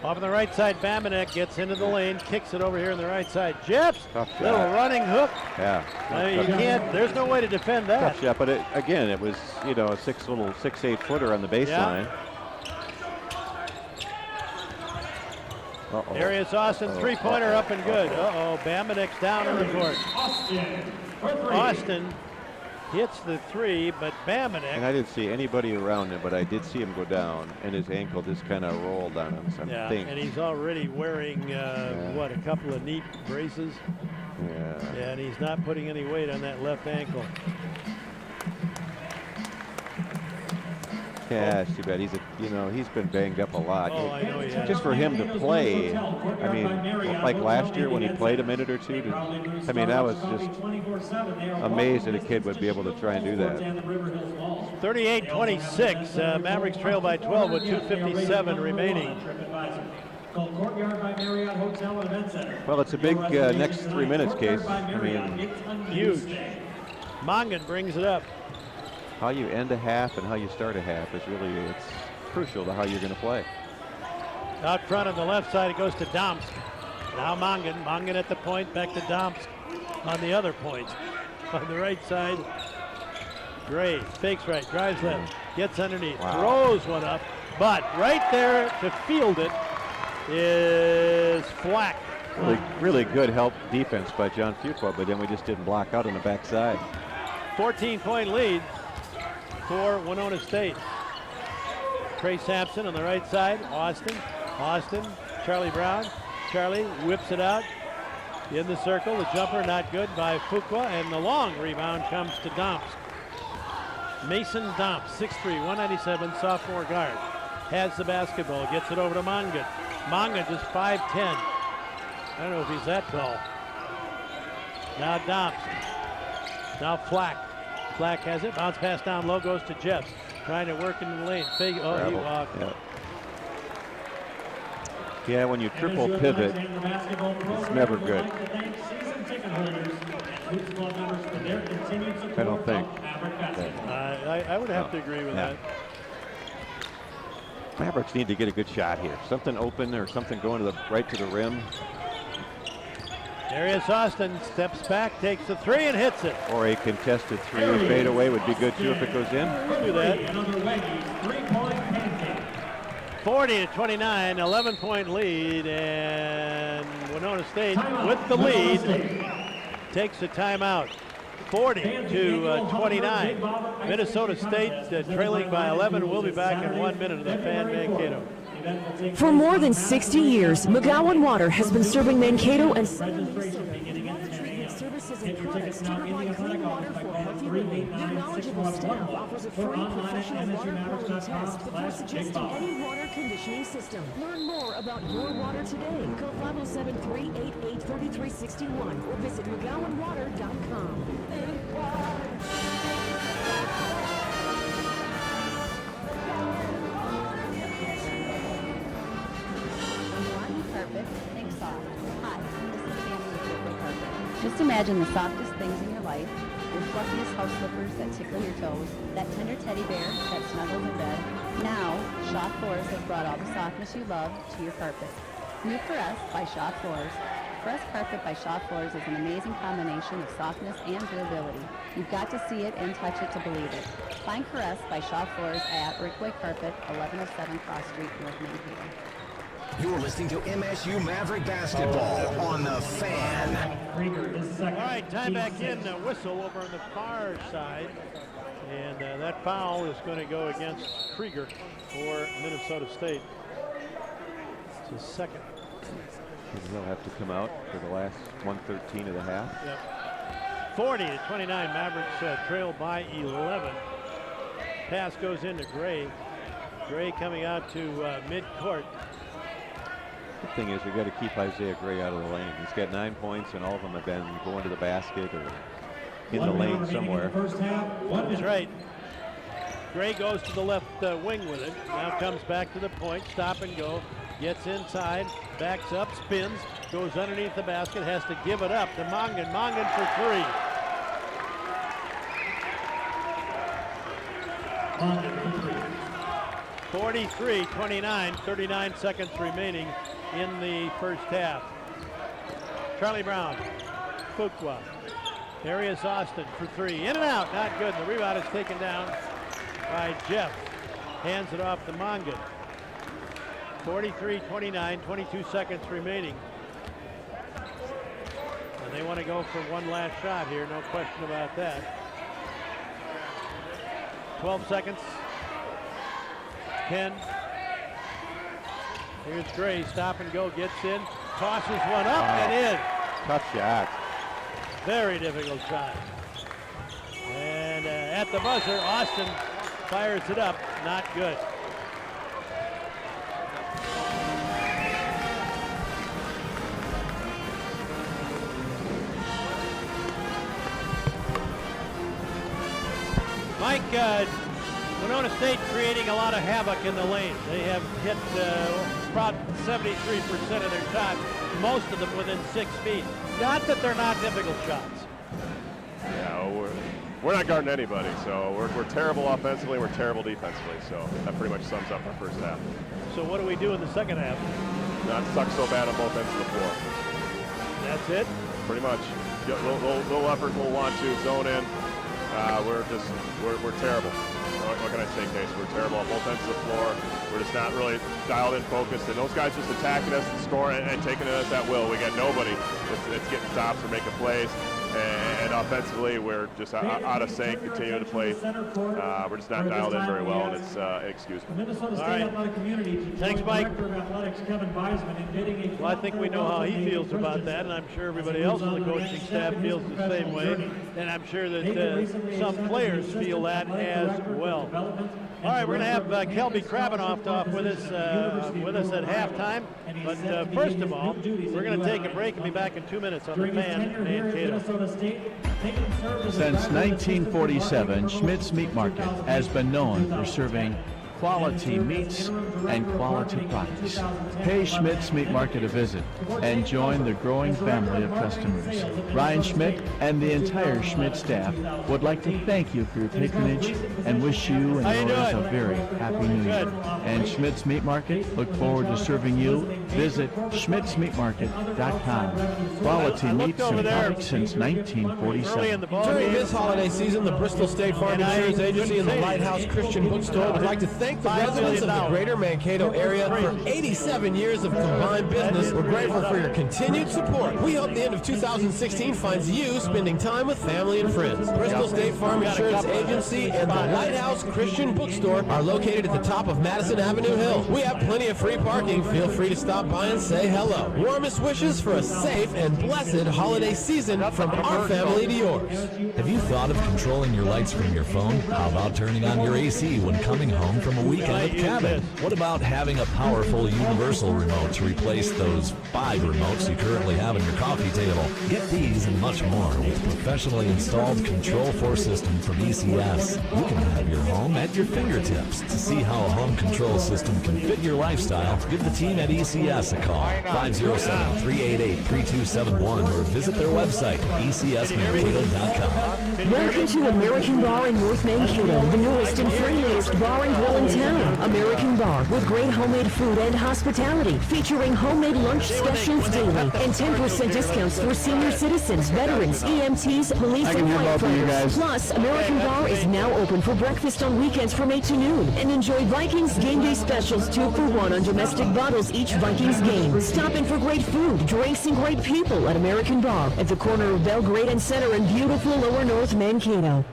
Off on the right side, Bambanek gets into the lane, kicks it over here on the right side. Jeps, Tough shot. little running hook. Yeah. You can't, there's no way to defend that. Tough shot, but again, it was, a 6'8" footer on the baseline. Darius Austin, three-pointer up and good. Bambanek's down on the court. Austin hits the three, but Bambanek. And I didn't see anybody around him, but I did see him go down, and his ankle just kind of rolled on him. So and he's already wearing, a couple of neat braces. Yeah. And he's not putting any weight on that left ankle. Yeah, it's too bad. He's been banged up a lot. I know he has. Just for him to play, like last year when he played a minute or two, that was just amazed that a kid would be able to try and do that. 38-26, Mavericks trail by 12 with 2:57 remaining. Well, it's a big next 3 minutes, Case. Huge. Mongan brings it up. How you end a half and how you start a half is it's crucial to how you're going to play. Out front on the left side, it goes to Domsk. Now Mongan at the point, back to Domsk on the other point. On the right side, Gray fakes right, drives left, gets underneath, throws one up, but right there to field it is Flack. Really good help defense by John Fuqua, but then we just didn't block out on the backside. 14-point lead for Winona State. Trey Sampson on the right side. Austin, Charlie Brown. Charlie whips it out in the circle. The jumper not good by Fuqua, and the long rebound comes to Domsk. Mason Domsk, 6'3", 197, sophomore guard. Has the basketball, gets it over to Mongan. Mongan just 5'10". I don't know if he's that tall. Now Domsk. Now Flack. Flack has it, bounce pass down low, goes to Jeffs. Trying to work into the lane. He walked. Yeah, when you triple pivot, it's never good. I don't think. I would have to agree with that. Mavericks need to get a good shot here. Something open or something going right to the rim. Darius Austin steps back, takes the three, and hits it. Or a contested three or fade away would be good too if it goes in. Do that. 40-29, 11-point lead, and Winona State with the lead takes a timeout. 40-29. Minnesota State trailing by 11. We'll be back in 1 minute of the Fan Mankato. For more than 60 years, McGowan Water has been serving Mankato and services and products to provide clean water for healthy living. Your knowledgeable staff offers a free professional water quality test before suggesting any water conditioning system. Learn more about your water today. Call 507-388-3361 or visit McGowanwater.com. Just imagine the softest things in your life, your fluffiest house slippers that tickle your toes, that tender teddy bear that snuggles in bed. Now, Shaw Floors has brought all the softness you love to your carpet. New for us by Shaw Floors. Caress carpet by Shaw Floors is an amazing combination of softness and durability. You've got to see it and touch it to believe it. Find Caress by Shaw Floors at Rickway Carpet, 1107 Cross Street, North Mankato. You're listening to MSU Maverick Basketball on the Fan. All right, time back in. Whistle over on the far side. And that foul is going to go against Krieger for Minnesota State. It's his second. He'll have to come out for the last 1:13 of the half. Yep. 40-29, Mavericks trail by 11. Pass goes into Gray. Gray coming out to midcourt. The thing is, we've got to keep Isaiah Gray out of the lane. He's got 9 points, and all of them have been going to the basket or in the lane somewhere. That's right. Gray goes to the left wing with it. Now comes back to the point, stop and go. Gets inside, backs up, spins, goes underneath the basket, has to give it up to Mongan. Mongan for three. 43-29, 39 seconds remaining in the first half. Charlie Brown, Fuqua. There is Austin for three. In and out, not good. The rebound is taken down by Jeff. Hands it off to Mongan. 43-29, 22 seconds remaining. And they want to go for one last shot here, no question about that. 12 seconds. 10. Here's Gray, stop and go, gets in, tosses one up and in. Tough shot. Very difficult shot. And at the buzzer, Austin fires it up, not good. Mike, Winona State creating a lot of havoc in the lane. They have hit about 73% of their shots, most of them within 6 feet. Not that they're not difficult shots. Yeah, we're not guarding anybody, so we're terrible offensively, we're terrible defensively, so that pretty much sums up our first half. So what do we do in the second half? Not suck so bad on both ends of the floor. That's it? Pretty much. Little effort we'll want to zone in. We're terrible. What can I say, Case? We're terrible on both ends of the floor. We're just not really dialed in, focused, and those guys just attacking us and scoring and taking us at will. We got nobody that's getting stops or making plays. And offensively, we're just out of sync, continuing to play. We're just not dialed in very well, and it's inexcusable. Minnesota State All right. Athletic Community. Thanks, Mike. Director of Athletics Kevin Weisman admitting a Well, I think we know how he feels about that, and I'm sure everybody else on the coaching staff feels the same way. And I'm sure that some players feel that as well. All right, we're going to have Kelby Krabenoff off with us at halftime. But first of all, we're going to take a break and be back in 2 minutes on the Fan Mankato. Since 1947, Schmidt's Meat Market has been known for serving quality meats and quality products. Pay Schmidt's Meat Market a visit and join the growing family of customers. Ryan Schmidt and the entire Schmidt staff would like to thank you for your patronage and wish you and yours a very happy new year. And Schmidt's Meat Market look forward to serving you. Visit schmidtsmeatmarket.com. Quality meats and products since 1947. During this holiday season, the Bristol State Farm Insurance Agency and the Lighthouse Christian Bookstore would like to thank the residents of the greater Mankato area for 87 years of combined business. We're grateful for your continued support. We hope the end of 2016 finds you spending time with family and friends. Bristol State Farm Insurance Agency and the Lighthouse Christian Bookstore are located at the top of Madison Avenue Hill. We have plenty of free parking. Feel free to stop by and say hello. Warmest wishes for a safe and blessed holiday season from our family to yours. Have you thought of controlling your lights from your phone? How about turning on your AC when coming home from a weekend at cabin? What about having a powerful universal remote to replace those 5 remotes you currently have on your coffee table? Get these and much more with professionally installed Control4 system from ECS. You can have your home at your fingertips. To see how a home control system can fit your lifestyle, give the team at ECS a call, 507-388-3271, or visit their website, ecsmankato.com. Welcome to American Bar in North Mankato, the newest and friendliest bar and grill in town. American Bar, with great homemade food and hospitality, featuring homemade lunch specials daily and 10% discounts for senior citizens, veterans, EMTs, police, and firefighters. Plus, American Bar is now open for breakfast on weekends from 8 to noon. And enjoy Vikings game day specials 2 for 1 on domestic bottles each Vikings game. Stop in for great food, drinks, and great people at American Bar at the corner of Belgrade and Center in beautiful Lower North Mankato.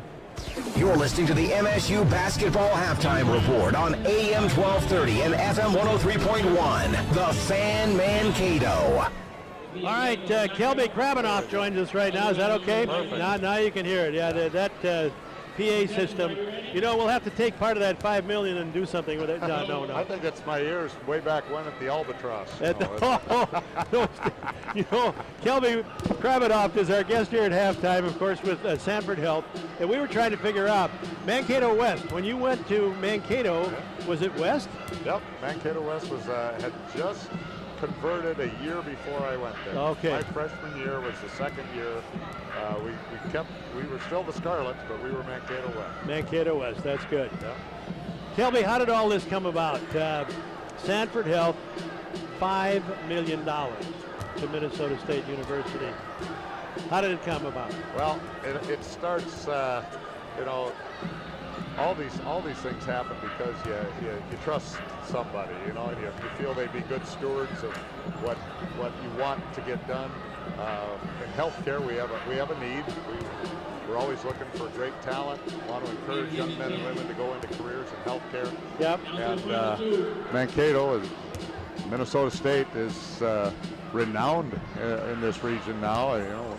You're listening to the MSU Basketball Halftime Report on AM 1230 and FM 103.1. The Fan Mankato. All right, Kelby Krabanoff joins us right now. Is that okay? Now you can hear it. Yeah, that PA system. You know, we'll have to take part of that $5 million and do something with it. No. I think it's my ears way back when at the Albatross. You know, Kelby Krabanoff is our guest here at halftime, of course, with Sanford Health. And we were trying to figure out Mankato West. When you went to Mankato, was it West? Yep, Mankato West was had just converted a year before I went there. Okay. My freshman year was the second year. We were still the Scarlets, but we were Mankato West. Mankato West, that's good. Yeah. Tell me, how did all this come about? Sanford Health, $5 million to Minnesota State University. How did it come about? Well, it starts, you know, all these things happen because you trust somebody, you know, and you feel they'd be good stewards of what you want to get done. In healthcare, we have a need. We're always looking for great talent. We want to encourage young men and women to go into careers in healthcare. Yep. And Mankato, Minnesota State, is renowned in this region now. You know,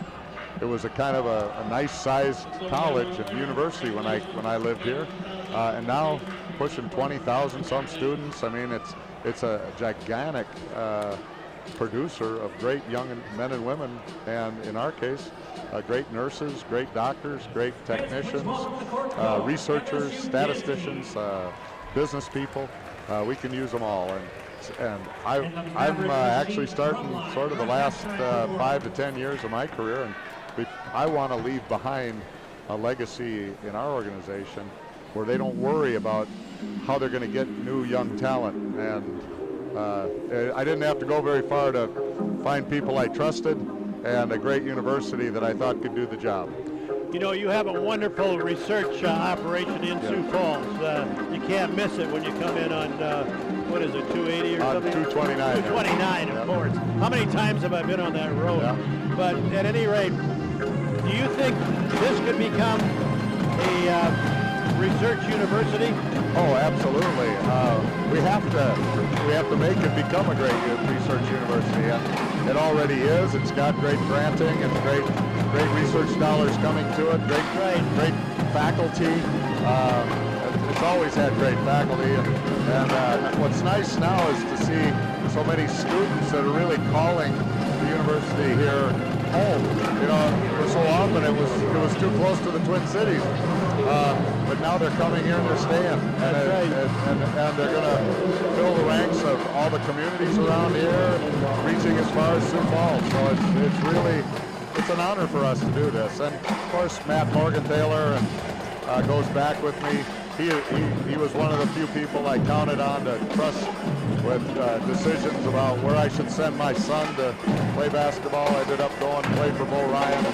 it was a kind of a nice-sized college and university when I lived here, and now pushing 20,000 some students. I mean, it's a gigantic producer of great young men and women, and in our case, great nurses, great doctors, great technicians, researchers, statisticians, business people. We can use them all, and I'm actually starting sort of the last 5 to 10 years of my career, and I want to leave behind a legacy in our organization where they don't worry about how they're going to get new young talent. And I didn't have to go very far to find people I trusted and a great university that I thought could do the job. You know, you have a wonderful research operation in Sioux Falls. You can't miss it when you come in on, what is it, 280 or something? 229. 229, of course. How many times have I been on that road? But at any rate, do you think this could become a research university? Oh, absolutely. We have to make it become a great research university. And it already is. It's got great granting and great research dollars coming to it. Great faculty. It's always had great faculty. And what's nice now is to see so many students that are really calling the university here home. You know, so often it was too close to the Twin Cities. But now they're coming here and they're staying. And they're going to fill the ranks of all the communities around here, reaching as far as Sioux Falls. So it's an honor for us to do this. And of course, Matt Morgenthaler goes back with me. He was one of the few people I counted on to trust with decisions about where I should send my son to play basketball. I ended up going to play for Bo Ryan.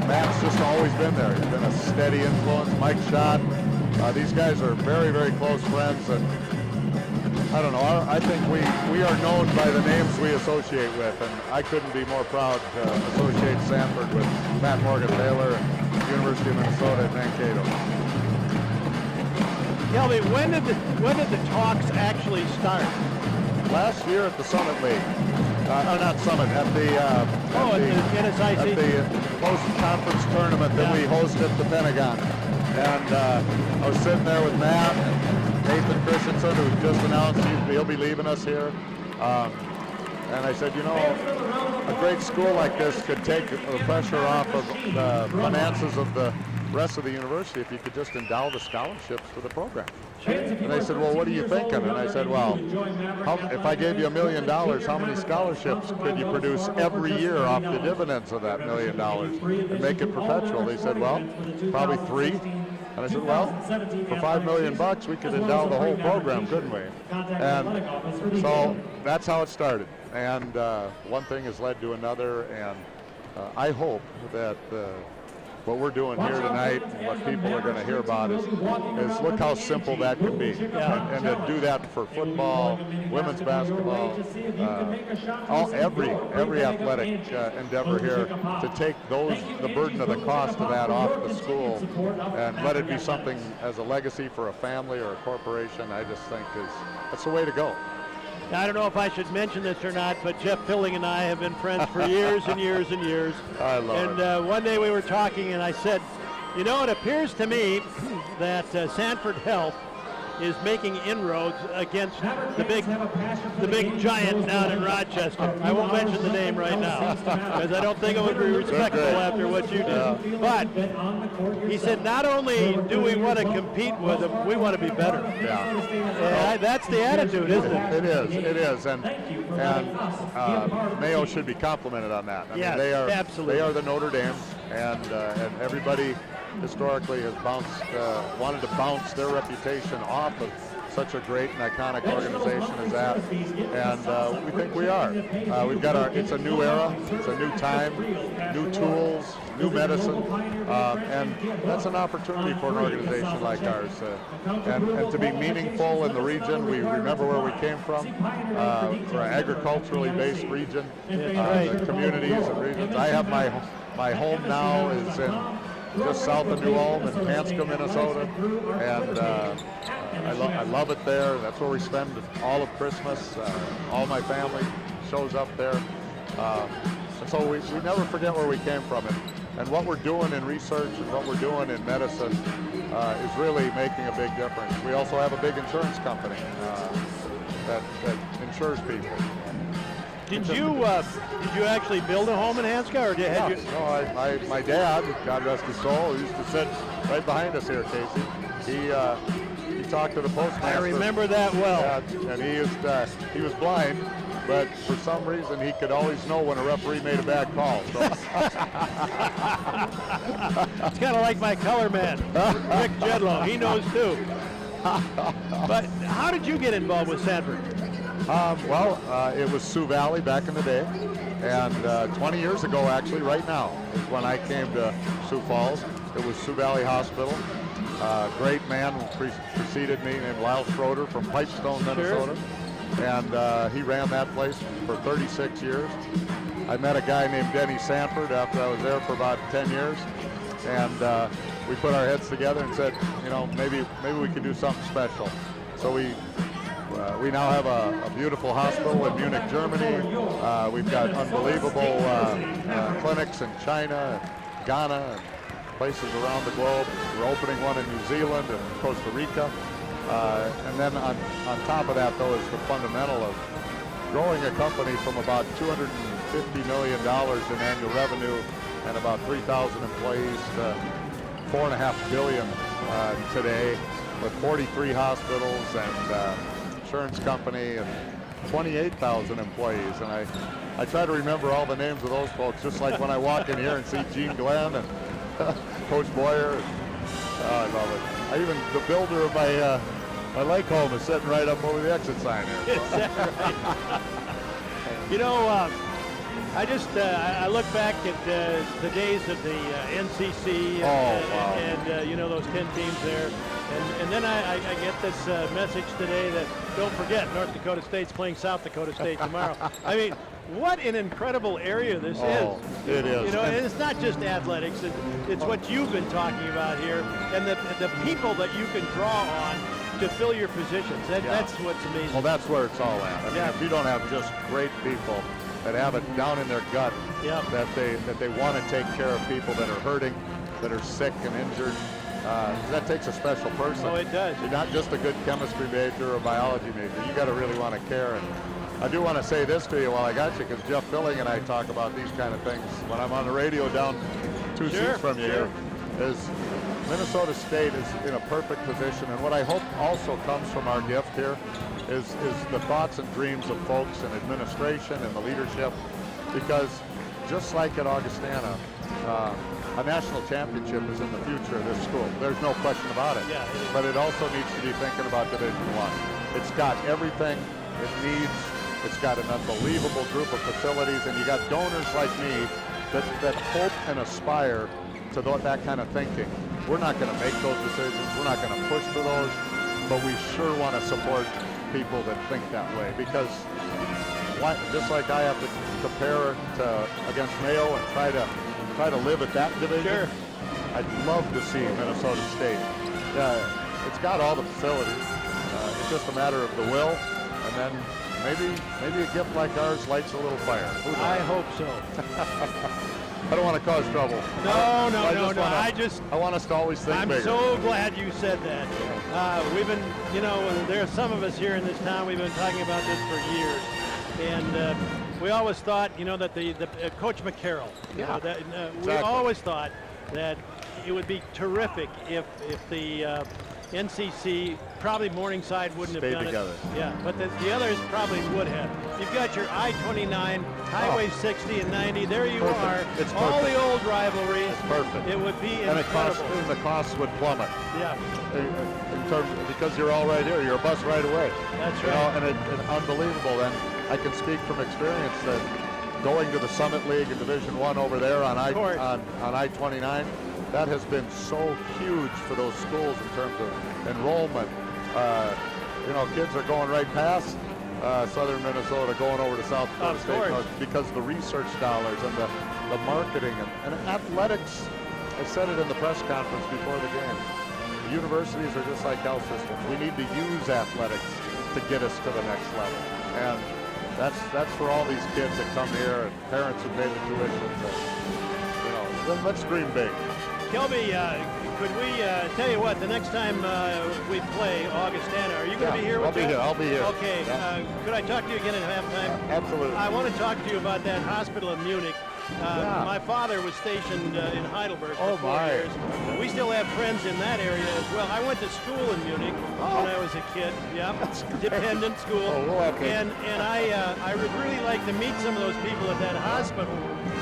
Matt's just always been there. He's been a steady influence. Mike Schott. These guys are very, very close friends. And I don't know. I think we are known by the names we associate with. And I couldn't be more proud to associate Sanford with Matt Morgenthaler and University of Minnesota at Mankato. Tell me, when did the talks actually start? Last year at the Summit League. Not Summit, at the post-conference tournament that we hosted at the Pentagon. And I was sitting there with Matt and Nathan Christensen, who just announced he'll be leaving us here. And I said, you know, a great school like this could take the pressure off of the finances of the rest of the university if you could just endow the scholarships for the program. And they said, well, what are you thinking? And I said, well, if I gave you $1 million, how many scholarships could you produce every year off the dividends of that $1 million and make it perpetual? They said, well, probably 3. And I said, well, for $5 million, we could endow the whole program, couldn't we? And so that's how it started. And one thing has led to another, and I hope that what we're doing here tonight and what people are going to hear about is look how simple that can be. And to do that for football, women's basketball, every athletic endeavor here, to take the burden of the cost of that off the school and let it be something as a legacy for a family or a corporation, I just think that's the way to go. I don't know if I should mention this or not, but Jeff Pilling and I have been friends for years and years and years. I love it. And one day we were talking, and I said, you know, it appears to me that Sanford Health is making inroads against the big giant down in Rochester. I won't mention the name right now because I don't think it would be respectful after what you did. But he said, not only do we want to compete with them, we want to be better. Yeah. That's the attitude, isn't it? It is. And Mayo should be complimented on that. I mean, absolutely. They are the Notre Dame, and everybody historically has wanted to bounce their reputation off of such a great and iconic organization as that, and we think we are. We've got it's a new era, it's a new time, new tools, new medicine, and that's an opportunity for an organization like ours. And to be meaningful in the region, we remember where we came from. We're an agriculturally based region, the communities and regions. I have my home now is in just south of New Ulm in Hanscom, Minnesota, and I love it there. That's where we spend all of Christmas. All my family shows up there, and so we never forget where we came from. And what we're doing in research and what we're doing in medicine is really making a big difference. We also have a big insurance company that insures people. Did you actually build a home in Hanscom, or did you? No, my dad, God rest his soul, used to sit right behind us here, Casey. He talked to the postmaster. I remember that well. And he was blind, but for some reason he could always know when a referee made a bad call. So. It's kind of like my color man, Rick Jedlow. He knows too. But how did you get involved with Sanford? It was Sioux Valley back in the day, and 20 years ago, actually, right now, is when I came to Sioux Falls. It was Sioux Valley Hospital. Great man who preceded me named Lyle Schroeder from Pipestone, Minnesota, and he ran that place for 36 years. I met a guy named Denny Sanford after I was there for about 10 years, and we put our heads together and said, you know, maybe we could do something special. So we now have a beautiful hospital in Munich, Germany. We've got unbelievable clinics in China, Ghana, and places around the globe. We're opening one in New Zealand and Costa Rica. And then on top of that, though, is the fundamental of growing a company from about $250 million in annual revenue and about 3,000 employees to $4.5 billion today, with 43 hospitals and insurance company and 28,000 employees. And I try to remember all the names of those folks, just like when I walk in here and see Gene Glenn and Coach Boyer. I love it. The builder of my lake home is sitting right up over the exit sign here. Is that right? You know, I look back at the days of the NCC and you know, those 10 teams there. And then I get this message today that, don't forget, North Dakota State's playing South Dakota State tomorrow. I mean, what an incredible area this is. It is. You know, and it's not just athletics. It's what you've been talking about here, and the people that you can draw on to fill your positions. That's what's amazing. Well, that's where it's all at. I mean, if you don't have just great people that have it down in their gut, that they want to take care of people that are hurting, that are sick and injured, that takes a special person. Oh, it does. You're not just a good chemistry major or biology major. You got to really want to care. And I do want to say this to you while I got you, because Jeff Pilling and I talk about these kind of things when I'm on the radio down two seats from you. Is Minnesota State is in a perfect position, and what I hope also comes from our gift here is the thoughts and dreams of folks in administration and the leadership, because just like at Augustana, a national championship is in the future of this school. There's no question about it. Yeah, but it also needs to be thinking about Division I. It's got everything it needs. It's got an unbelievable group of facilities, and you got donors like me that hope and aspire to that kind of thinking. We're not going to make those decisions. We're not going to push for those, but we sure want to support people that think that way, because just like I have to compare against Mayo and try to live at that division. Sure. I'd love to see Minnesota State. It's got all the facilities. It's just a matter of the will, and then maybe a gift like ours lights a little fire. Who knows? I hope so. I don't want to cause trouble. No. I want us to always think bigger. I'm so glad you said that. We've been, there are some of us here in this town, we've been talking about this for years. And we always thought, that the Coach McCarroll, Exactly. we always thought that it would be terrific if the NCC, probably Morningside wouldn't Stayed have done together. it. Yeah, but the others probably would have. You've got your I-29, Highway 60 and 90. There you Perfect. are. It's all perfect. the old rivalries. It's perfect. It would be and incredible. the costs would plummet. Yeah. In terms, because you're all right here. You're a bus right away. That's right. And it's unbelievable. And I can speak from experience that going to the Summit League in Division I over there on I-29, that has been so huge for those schools in terms of enrollment. Kids are going right past southern Minnesota, going over to South Dakota State because of the research dollars and the marketing and athletics. I said it in the press conference before the game. The universities are just like health systems. We need to use athletics to get us to the next level. And that's for all these kids that come here and parents who pay the tuition. Then let's dream big. Kelby, could we tell you what, the next time we play Augustana, are you going to be here with us? I'll be here. Okay. Yeah. Could I talk to you again at halftime? Absolutely. I want to talk to you about that hospital in Munich. My father was stationed in Heidelberg for 4 years. We still have friends in that area as well. I went to school in Munich when I was a kid. Yeah, dependent school. And I would really like to meet some of those people at that hospital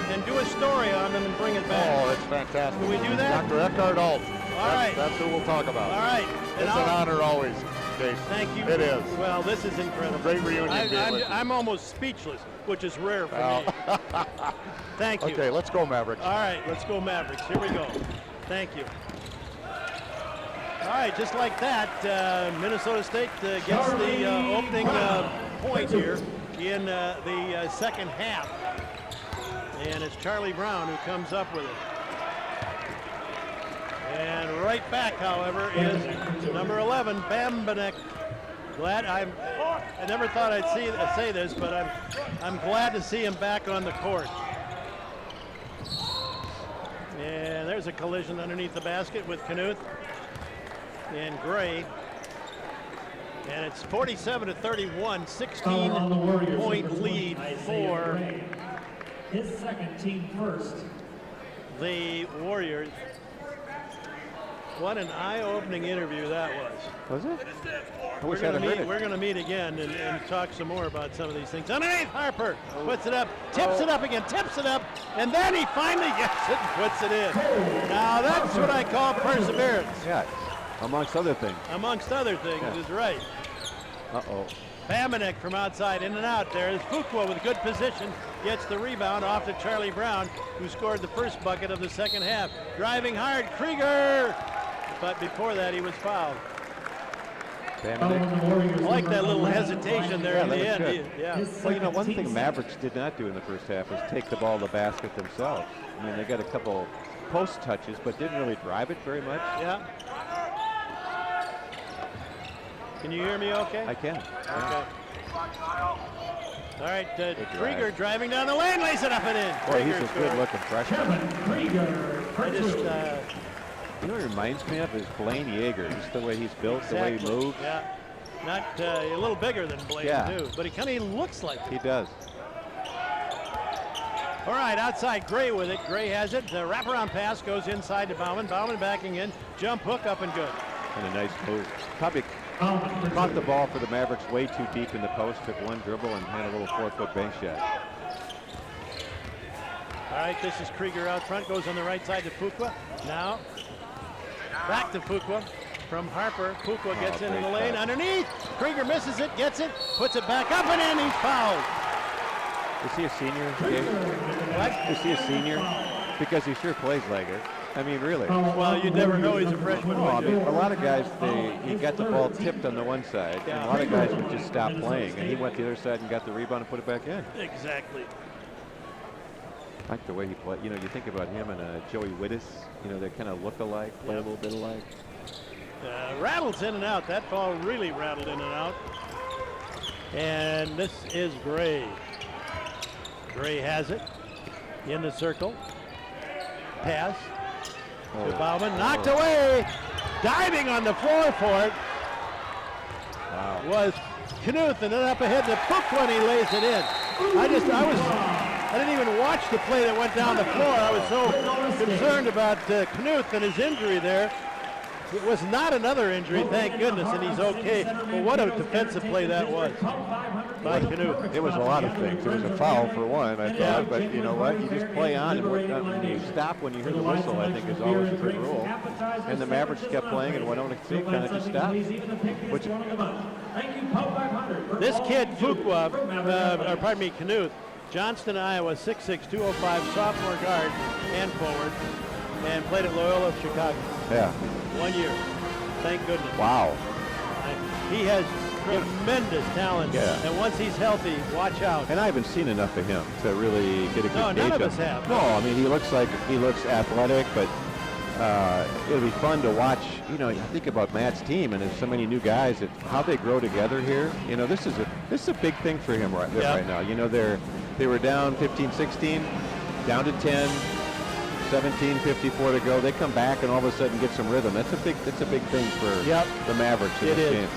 and do a story on them and bring it back. Oh, that's fantastic. Can we do that? Dr. Eckhart Alt. All right. That's who we'll talk about. All right. It's an honor always, Jason. Thank you. It is. Well, this is incredible. Great reunion. I'm almost speechless, which is rare for me. Thank you. Okay, let's go Mavericks. All right, let's go Mavericks. Here we go. Thank you. All right, just like that, Minnesota State gets the opening point here in the second half. And it's Charlie Brown who comes up with it. And right back, however, is number 11, Bambanek. I never thought I'd say this, but I'm glad to see him back on the court. And there's a collision underneath the basket with Knuth and Gray. And it's 47-31, 16-point lead for his second team first. The Warriors. What an eye-opening interview that was. Was it? We're going to meet again and talk some more about some of these things. Underneath, Harper puts it up, tips it up again, tips it up, and then he finally gets it and puts it in. Now that's what I call perseverance. Yeah, amongst other things. Amongst other things is right. Uh-oh. Bambanek from outside, in and out there. Is Fuqua with good position, gets the rebound off to Charlie Brown, who scored the first bucket of the second half. Driving hard, Krieger! But before that, he was fouled. I like that little hesitation there in the end. Well, one thing Mavericks did not do in the first half was take the ball to the basket themselves. I mean, they got a couple post touches, but didn't really drive it very much. Yeah. Can you hear me okay? I can. Okay. All right, Krieger driving down the lane, lays it up and in. Boy, he's a good-looking freshman. You know what it reminds me of is Blaine Yeager, just the way he's built, the way he moves. Yeah, not a little bigger than Blaine too, but he kind of looks like it. He does. All right, outside Gray with it. Gray has it. The wraparound pass goes inside to Bauman. Bauman backing in. Jump hook up and good. And a nice move. Probably caught the ball for the Mavericks way too deep in the post, took one dribble and had a little 4-foot bank shot. All right, this is Krieger out front, goes on the right side to Fuqua. Now, back to Fuqua from Harper. Fuqua gets into the lane, underneath. Krieger misses it, gets it, puts it back up and in, he's fouled. Is he a senior? What? Is he a senior? Because he sure plays like it. I mean, really. Well, you never know he's a freshman. No, I mean, a lot of guys, he got the ball tipped on the one side, and a lot of guys would just stop playing, and he went the other side and got the rebound and put it back in. Exactly. I like the way he played. You know, you think about him and Joey Wittis, you know, they kind of look alike, play a little bit alike. Rattles in and out. That ball really rattled in and out. And this is Gray. Gray has it in the circle. Pass to Bauman. Knocked away. Diving on the floor for it was Knuth, and then up ahead to Fuqua when he lays it in. I didn't even watch the play that went down the floor. I was so concerned about Knuth and his injury there. It was not another injury, thank goodness, and he's okay. But what a defensive play that was by Knuth. It was a lot of things. It was a foul for one, I thought, but you know what? You just play on, and you stop when you hear the whistle, I think is always a good rule. And the Mavericks kept playing, and Winona Creek kind of just stopped. This kid, Fuqua, or pardon me, Knuth, Johnston, Iowa, 6'6", 205, sophomore guard and forward, and played at Loyola of Chicago. Yeah. 1 year. Thank goodness. Wow. He has tremendous talent. Yeah. And once he's healthy, watch out. And I haven't seen enough of him to really get a good gauge. None of us have. No, I mean, he looks athletic, but it'll be fun to watch. You know, you think about Matt's team, and there's so many new guys, that how they grow together here. You know, this is a big thing for him right now. You know, they were down 15-16, down to 10. 17:54 to go. They come back and all of a sudden get some rhythm. That's a big thing for the Mavericks in this game.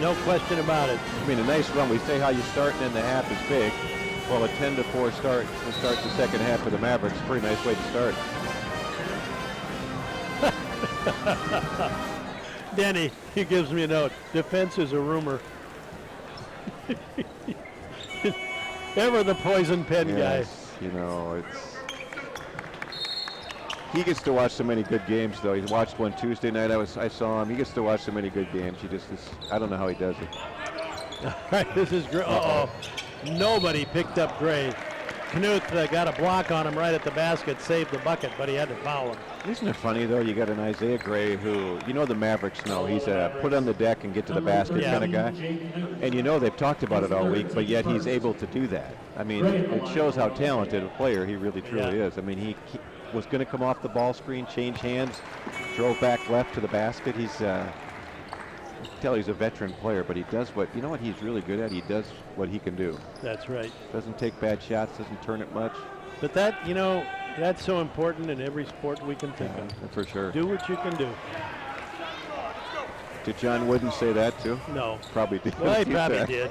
No question about it. I mean, a nice run. We say how you start and then the half is big. Well, a 10-4 start to start the second half for the Mavericks. Pretty nice way to start. Denny, he gives me a note. Defense is a rumor. Ever the poison pen guy. You know, he gets to watch so many good games, though. He watched one Tuesday night. I saw him. He gets to watch so many good games. I don't know how he does it. All right, this is Gray. Nobody picked up Gray. Knuth got a block on him right at the basket, saved the bucket, but he had to foul him. Isn't it funny, though? You got an Isaiah Gray who, you know, the Mavericks know he's a put on the deck and get to the basket kind of guy. And you know they've talked about it all week, but yet he's able to do that. I mean, it shows how talented a player he really truly is. I mean, he was going to come off the ball screen, change hands, drove back left to the basket. He's he's a veteran player, but he does what he's really good at. He does what he can do. That's right. Doesn't take bad shots, doesn't turn it much. But that's so important in every sport we can think of. For sure. Do what you can do. Did John Wooden say that too? No. Probably did. Well, he probably did.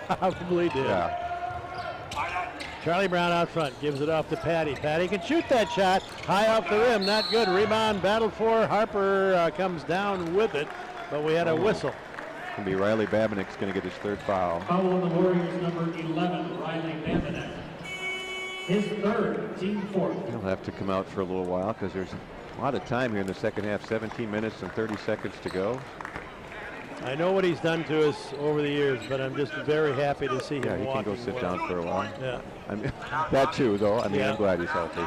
Probably did. Yeah. Charlie Brown out front, gives it off to Patty. Patty can shoot that shot high off the rim, not good. Rebound battled for. Harper comes down with it, but we had a whistle. It's going to be Riley Babinek's going to get his third foul. Foul on the Warriors, number 11, Riley Babinek. His third, team fourth. He'll have to come out for a little while because there's a lot of time here in the second half, 17 minutes and 30 seconds to go. I know what he's done to us over the years, but I'm just very happy to see him Yeah, he walking can go sit down for a while. Yeah. I mean, that too, though. I mean, Yeah. I'm glad he's healthy.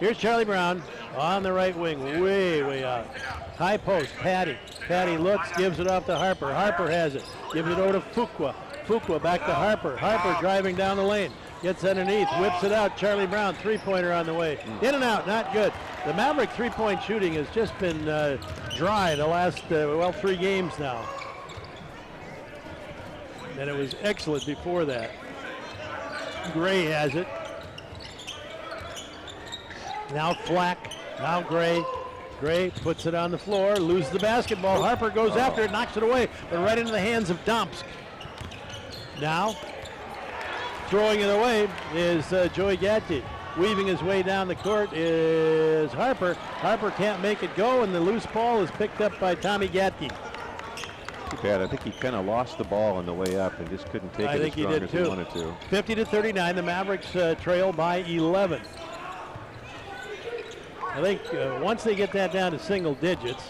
Here's Charlie Brown on the right wing, way out. High post, Patty. Patty looks, gives it off to Harper. Harper has it. Gives it over to Fuqua. Fuqua back to Harper. Harper driving down the lane. Gets underneath, whips it out. Charlie Brown, three-pointer on the way. In and out, not good. The Maverick three-point shooting has just been dry the last, 3 games now. And it was excellent before that. Gray has it. Now Flack, now Gray. Gray puts it on the floor, loses the basketball. Harper goes after it, knocks it away, but right into the hands of Domsk. Now, throwing it away is Joey Gatti. Weaving his way down the court is Harper. Harper can't make it go, and the loose ball is picked up by Tommy Gatke. Pat. I think he kind of lost the ball on the way up and just couldn't take it as strong as he wanted to. 50-39, the Mavericks trail by 11. I think once they get that down to single digits,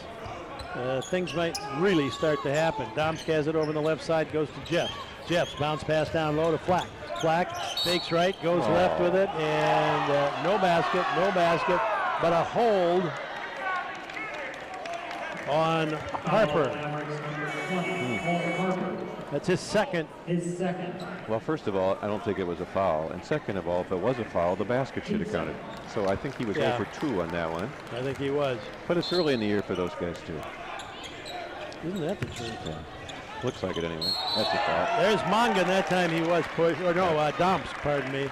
things might really start to happen. Domsk has it over on the left side, goes to Jeff. Jeff's bounce pass down low to Flack. Flack fakes right, goes left with it, and no basket, but a hold on Harper. That's his second. Well, first of all, I don't think it was a foul. And second of all, if it was a foul, the basket should have counted. So I think he was 0 for 2 on that one. I think he was. But it's early in the year for those guys, too. Isn't that the truth? Yeah. Looks like it anyway. That's a foul. There's Mongan. That time he was pushed. Or no, Domps, pardon me.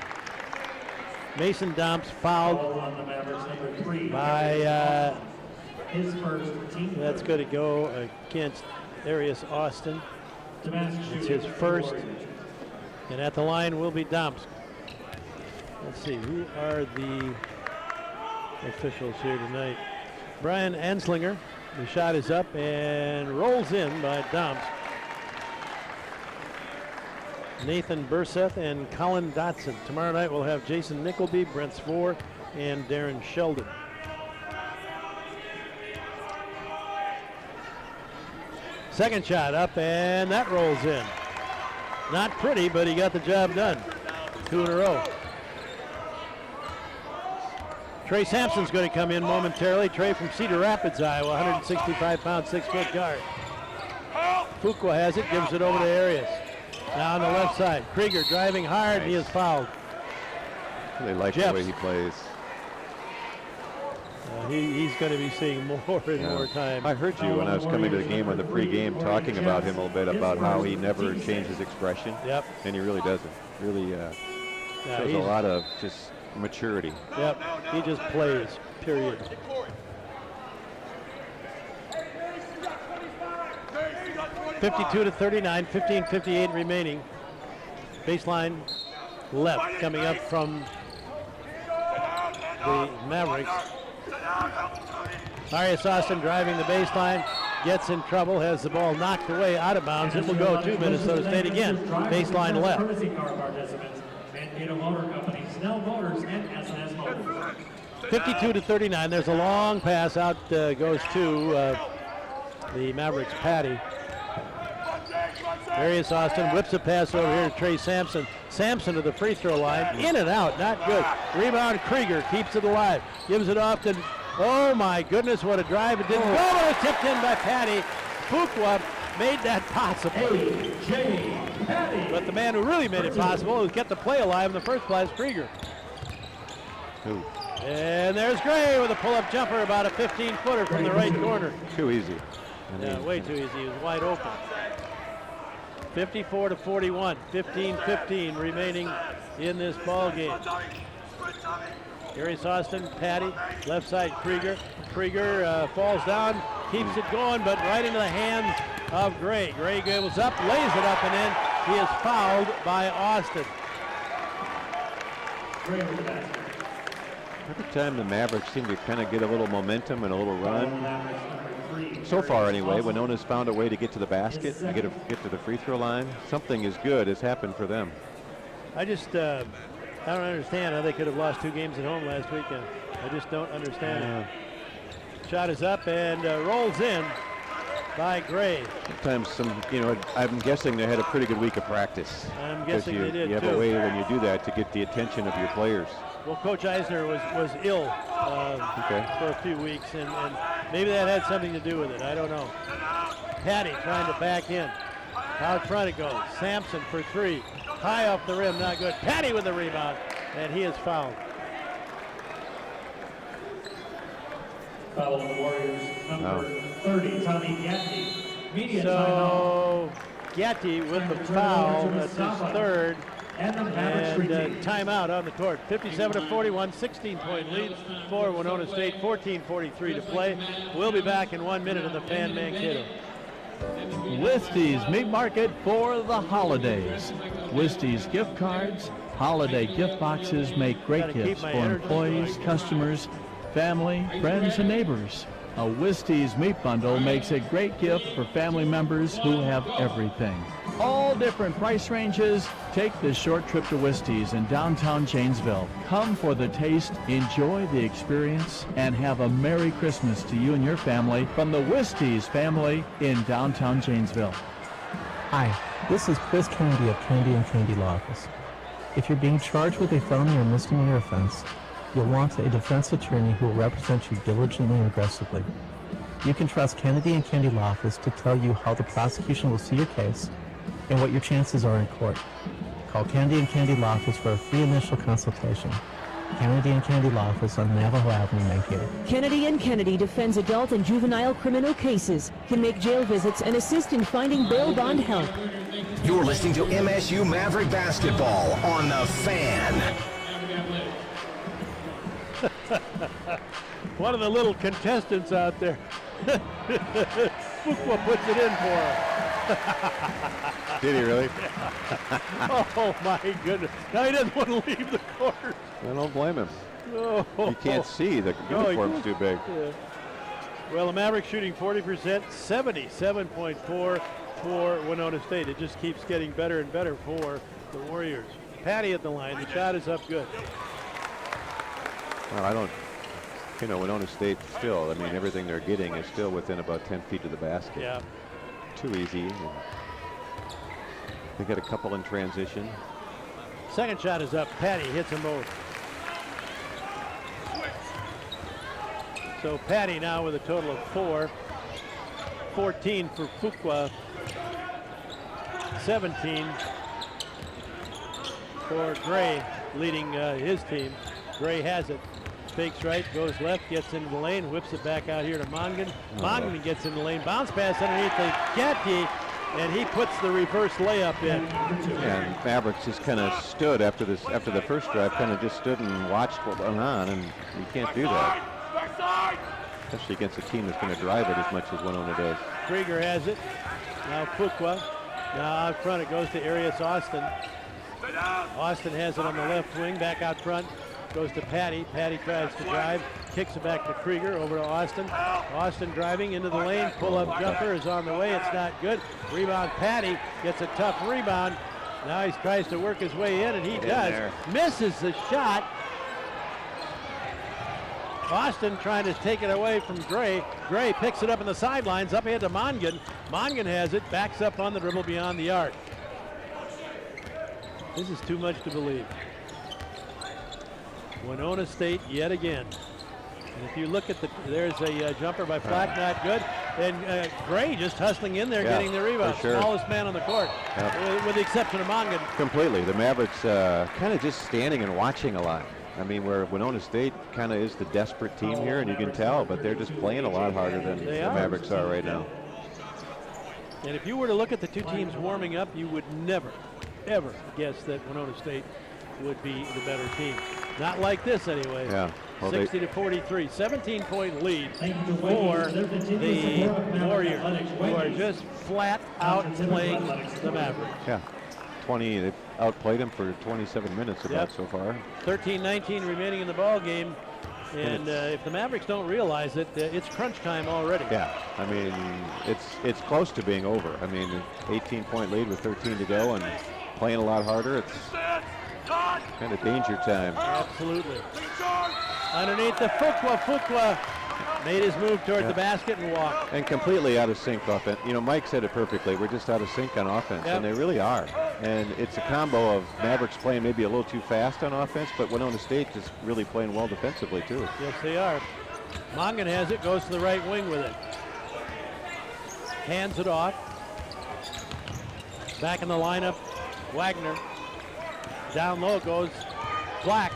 Mason Domps fouled by, that's going to go against Arius Austin. It's his first. And at the line will be Domps. Let's see, who are the officials here tonight? Brian Anslinger. The shot is up and rolls in by Domps. Nathan Burseth and Colin Dotson. Tomorrow night we'll have Jason Nickleby, Brent Svor, and Darren Sheldon. Second shot up, and that rolls in. Not pretty, but he got the job done. 2 in a row. Trey Sampson's going to come in momentarily. Trey from Cedar Rapids, Iowa, 165-pound, 6-foot guard. Fuqua has it, gives it over to Arias. Now on the left side, Krieger driving hard, he is fouled. They like the way he plays. He's going to be seeing more and more time. I heard you when I was coming to the game on the pregame talking about him a little bit, about how he never changes expression. Yep. And he really doesn't. Really shows a lot of just maturity. Yep, he just plays, period. (52-39), 15:58 remaining. Baseline left coming up from the Mavericks. Arias Austin driving the baseline, gets in trouble, has the ball knocked away out of bounds. It will go to Minnesota State again. Baseline left. Mankato Motor Company, Snell Motors, and S&S Motors. 52-39. There's a long pass out, goes to the Mavericks' Patty. Arias Austin whips a pass over here to Trey Sampson. Sampson to the free throw line. In and out, not good. Rebound, Krieger keeps it alive. Gives it off to, oh my goodness, what a drive. It didn't go, but it was tipped in by Patty. Fuqua made that possible. But the man who really made it possible was get the play alive in the first place, Krieger. Ooh. And there's Gray with a pull-up jumper, about a 15-footer from the right corner. Too easy. Yeah, way too easy. He was wide open. 54-41, 15:15 remaining in this ball game. Arias Austin, Patty, left side Krieger. Krieger falls down, keeps it going, but right into the hands of Gray. Gray goes up, lays it up and in. He is fouled by Austin. Every time the Mavericks seem to kind of get a little momentum and a little run, so far anyway, Winona's found a way to get to the basket and get to the free throw line. Something as good has happened for them. I just, I don't understand how they could have lost 2 games at home last weekend. I just don't understand it. Shot is up and rolls in by Gray. Sometimes I'm guessing they had a pretty good week of practice. I'm guessing they did You have too. a way when you do that to get the attention of your players. Well, Coach Eisner was ill for a few weeks, and maybe that had something to do with it. I don't know. Patty trying to back in. Out front it goes. Sampson for 3. High off the rim, not good. Patty with the rebound, and he is fouled. Foul on the Warriors, number 30, Tommy Gatti. Media so Gatti with the foul. That's his third. And timeout on the court. 57-41, 16-point lead for Winona State. 14:43 to play. We'll be back in 1 minute on the Fan Mankato. Whistey's Meat Market for the holidays. Whistey's gift cards, holiday gift boxes make great gifts for employees, customers, family, friends, and neighbors. A Wisty's meat bundle makes a great gift for family members who have everything. All different price ranges. Take this short trip to Wisty's in downtown Janesville. Come for the taste, enjoy the experience, and have a Merry Christmas to you and your family from the Wisty's family in downtown Janesville. Hi, this is Chris Kennedy of Kennedy and Kennedy Law Office. If you're being charged with a felony or misdemeanor offense, you'll want a defense attorney who will represent you diligently and aggressively. You can trust Kennedy and Kennedy Law Office to tell you how the prosecution will see your case and what your chances are in court. Call Kennedy and Kennedy Law Office for a free initial consultation. Kennedy and Kennedy Law Office on Navajo Avenue, Mankato. Kennedy and Kennedy defends adult and juvenile criminal cases, can make jail visits, and assist in finding bail bond help. You're listening to MSU Maverick Basketball on The Fan. One of the little contestants out there. Fuqua puts it in for him. Did he really? Oh my goodness. Now he doesn't want to leave the court. I don't blame him. Oh. You can't see. The uniform's too big. Yeah. Well, the Mavericks shooting 40%, 77.4 for Winona State. It just keeps getting better and better for the Warriors. Patty at the line. The shot is up good. Well, I don't, Winona State still, everything they're getting is still within about 10 feet of the basket. Yeah. Too easy. They get a couple in transition. Second shot is up. Patty hits them both. So Patty now with a total of 4. 14 for Fuqua. 17 for Gray, leading his team. Gray has it. Fakes right, goes left, gets into the lane, whips it back out here to Mongan. Mongan gets in the lane, bounce pass underneath the Getty, and he puts the reverse layup in. And Mavericks just kind of stood after the first drive, kind of just stood and watched what went on, and you can't do that. Especially against a team that's going to drive it as much as Winona does. Krieger has it. Now Fuqua. Now out front it goes to Arias Austin. Austin has it on the left wing, back out front. Goes to Patty. Patty tries to drive, kicks it back to Krieger, over to Austin. Austin driving into the lane, pull-up jumper is on the way, it's not good. Rebound, Patty gets a tough rebound. Now he tries to work his way in, and he does. Misses the shot. Austin trying to take it away from Gray. Gray picks it up in the sidelines, up ahead to Mongan. Mongan has it, backs up on the dribble beyond the arc. This is too much to believe. Winona State yet again. And if you look at there's a jumper by Flack, not good. And Gray just hustling in there, getting the rebound. Sure. Smallest man on the court, with the exception of Mongan. Completely. The Mavericks kind of just standing and watching a lot. Where Winona State kind of is the desperate team here, and you can tell, but they're just playing a lot harder than the Mavericks are right now. And if you were to look at the two teams warming up, you would never, ever guess that Winona State would be the better team. Not like this anyway. Yeah. Well, 60 to 43, 17-point lead for the Warriors, who are just flat out playing the Mavericks. Yeah. 20, they've outplayed them for 27 minutes about so far. 13-19 remaining in the ball game. And if the Mavericks don't realize it, it's crunch time already. Yeah, it's close to being over. 18-point lead with 13 to go and playing a lot harder. It's kind of danger time. Absolutely. Underneath the Fuqua made his move toward the basket and walked. And completely out of sync offense. Mike said it perfectly. We're just out of sync on offense, and they really are. And it's a combo of Mavericks playing maybe a little too fast on offense, but Winona State just really playing well defensively too. Yes, they are. Mongan has it, goes to the right wing with it. Hands it off. Back in the lineup, Wagner. Down low goes Black.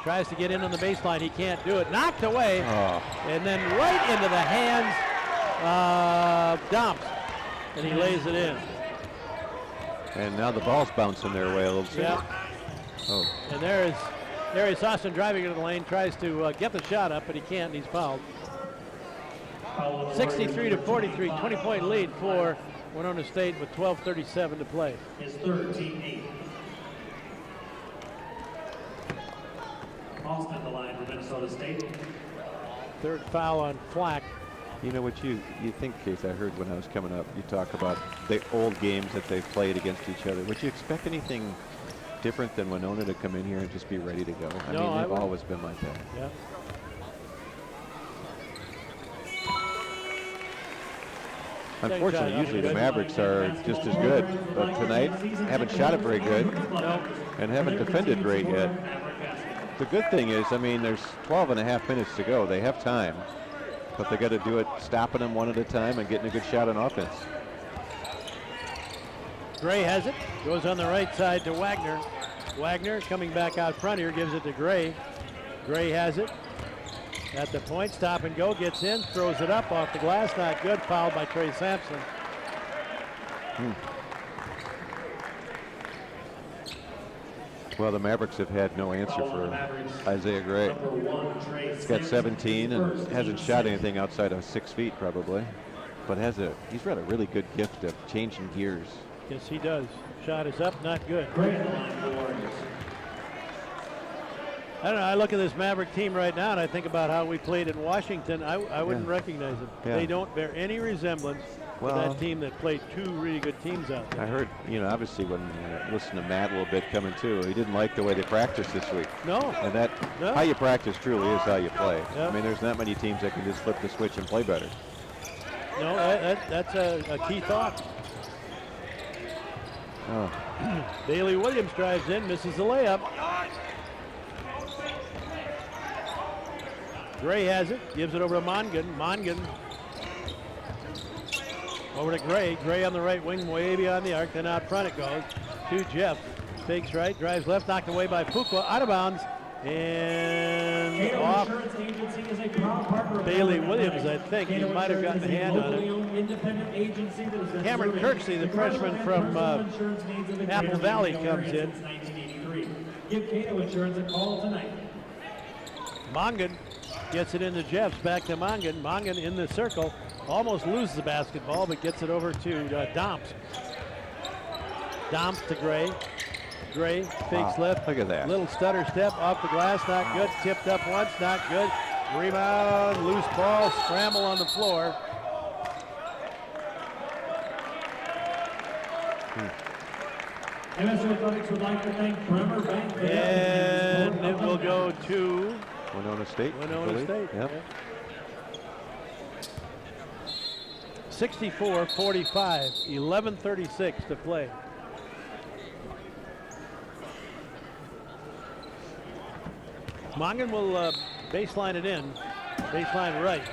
Tries to get in on the baseline. He can't do it. Knocked away. And then right into the hands of Domps. And he lays it in. And now the ball's bouncing their way a little bit. Yeah. And there's Austin driving into the lane. Tries to get the shot up, but he can't. And he's fouled. 63 to 43. 20-point lead for Winona State with 12:37 to play. His third, team 8. Austin the line for Minnesota State. Third foul on Flack. You know what you think, Case, I heard when I was coming up, you talk about the old games that they've played against each other. Would you expect anything different than Winona to come in here and just be ready to go? I mean, they've always been like that. Yeah. Unfortunately, usually the Mavericks are just as good, but tonight haven't shot it very good and haven't defended great yet. The good thing is, I mean, there's 12.5 minutes to go. They have time, but they got to do it stopping them one at a time and getting a good shot on offense. Gray has it, goes on the right side to Wagner. Wagner coming back out front here, gives it to Gray. Gray has it. At the point, stop and go, gets in, throws it up off the glass, not good, fouled by Trey Sampson. Well, the Mavericks have had no answer for Isaiah Gray. He's got 17 and hasn't shot anything outside of 6 feet probably, but he's got a really good gift of changing gears. Yes, he does. Shot is up, not good. I don't know, I look at this Maverick team right now and I think about how we played in Washington. I wouldn't recognize them. Yeah. They don't bear any resemblance to that team that played two really good teams out there. I heard, obviously when you listen to Matt a little bit coming too, he didn't like the way they practiced this week. No. And how you practice truly is how you play. I mean, there's not many teams that can just flip the switch and play better. No, that's a key thought. Oh. Bailey Williams drives in, misses the layup. Gray has it, gives it over to Mongan. Mongan over to Gray. Gray on the right wing, way beyond the arc. Then out front it goes to Jeff. Fakes right, drives left, knocked away by Fuqua. Out of bounds. And off Bailey Williams, I think. He might have gotten a hand on it. Cameron Kirksey, the freshman from Apple Valley, comes in. Give Cato Insurance a call tonight. Mongan gets it into Jeffs, back to Mongan. Mongan in the circle, almost loses the basketball, but gets it over to Domps. Domps to Gray. Gray fakes left. Look at that. Little stutter step off the glass, not good. Tipped up once, not good. Rebound, loose ball, scramble on the floor. MSU Athletics would like to thank Bremer Bank. And it will go to Winona State. Winona State. Yep. 64-45, 11:36 to play. Mongan will baseline it in, baseline right.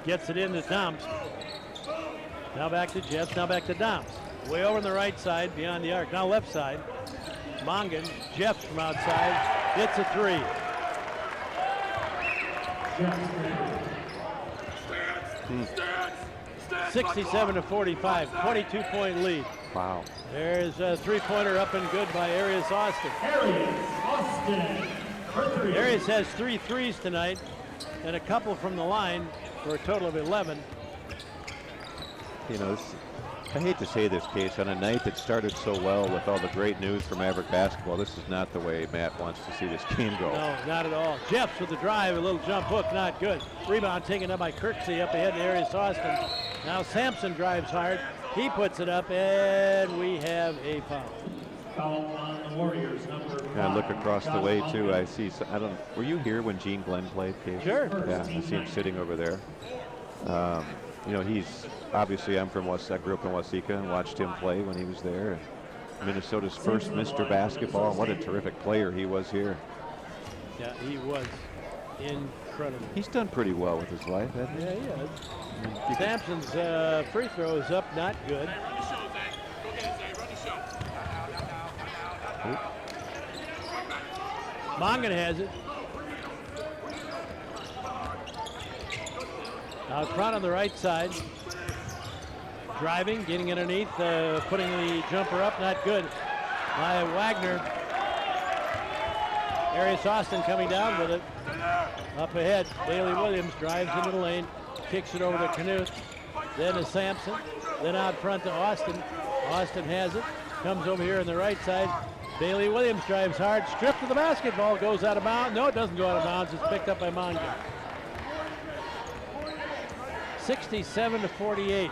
Gets it into Domps. Now back to Jeffs, now back to Domps. Way over on the right side, beyond the arc. Now left side. Mongan, Jeffs from outside, hits a three. 67-45, 22-point lead. Wow. There's a three-pointer up and good by Arias Austin. Arias has 3 threes tonight and a couple from the line for a total of 11. I hate to say this, Case, on a night that started so well with all the great news for Maverick basketball, this is not the way Matt wants to see this game go. No, not at all. Jeffs with the drive, a little jump hook, not good. Rebound taken up by Kirksey up ahead to Arias Austin. Now Sampson drives hard. He puts it up, and we have a foul. Foul on the Warriors, number 5. I look across the way, too. I see, were you here when Gene Glenn played, Case? Sure. Yeah, I see him sitting over there. He's obviously, I grew up in Waseca and watched him play when he was there. Minnesota's first Mr. Basketball. What a terrific player he was here. Yeah, he was incredible. He's done pretty well with his life, hasn't he? Yeah, he has. Sampson's free throw is up, not good. Mongan has it. Out front on the right side. Driving, getting underneath, putting the jumper up, not good. By Wagner. Arias Austin coming down with it. Up ahead, Bailey Williams drives into the lane, kicks it over to Knuth, then to Sampson, then out front to Austin. Austin has it, comes over here on the right side, Bailey Williams drives hard, stripped to the basketball, goes out of bounds. No, it doesn't go out of bounds. It's picked up by Monga. 67-48.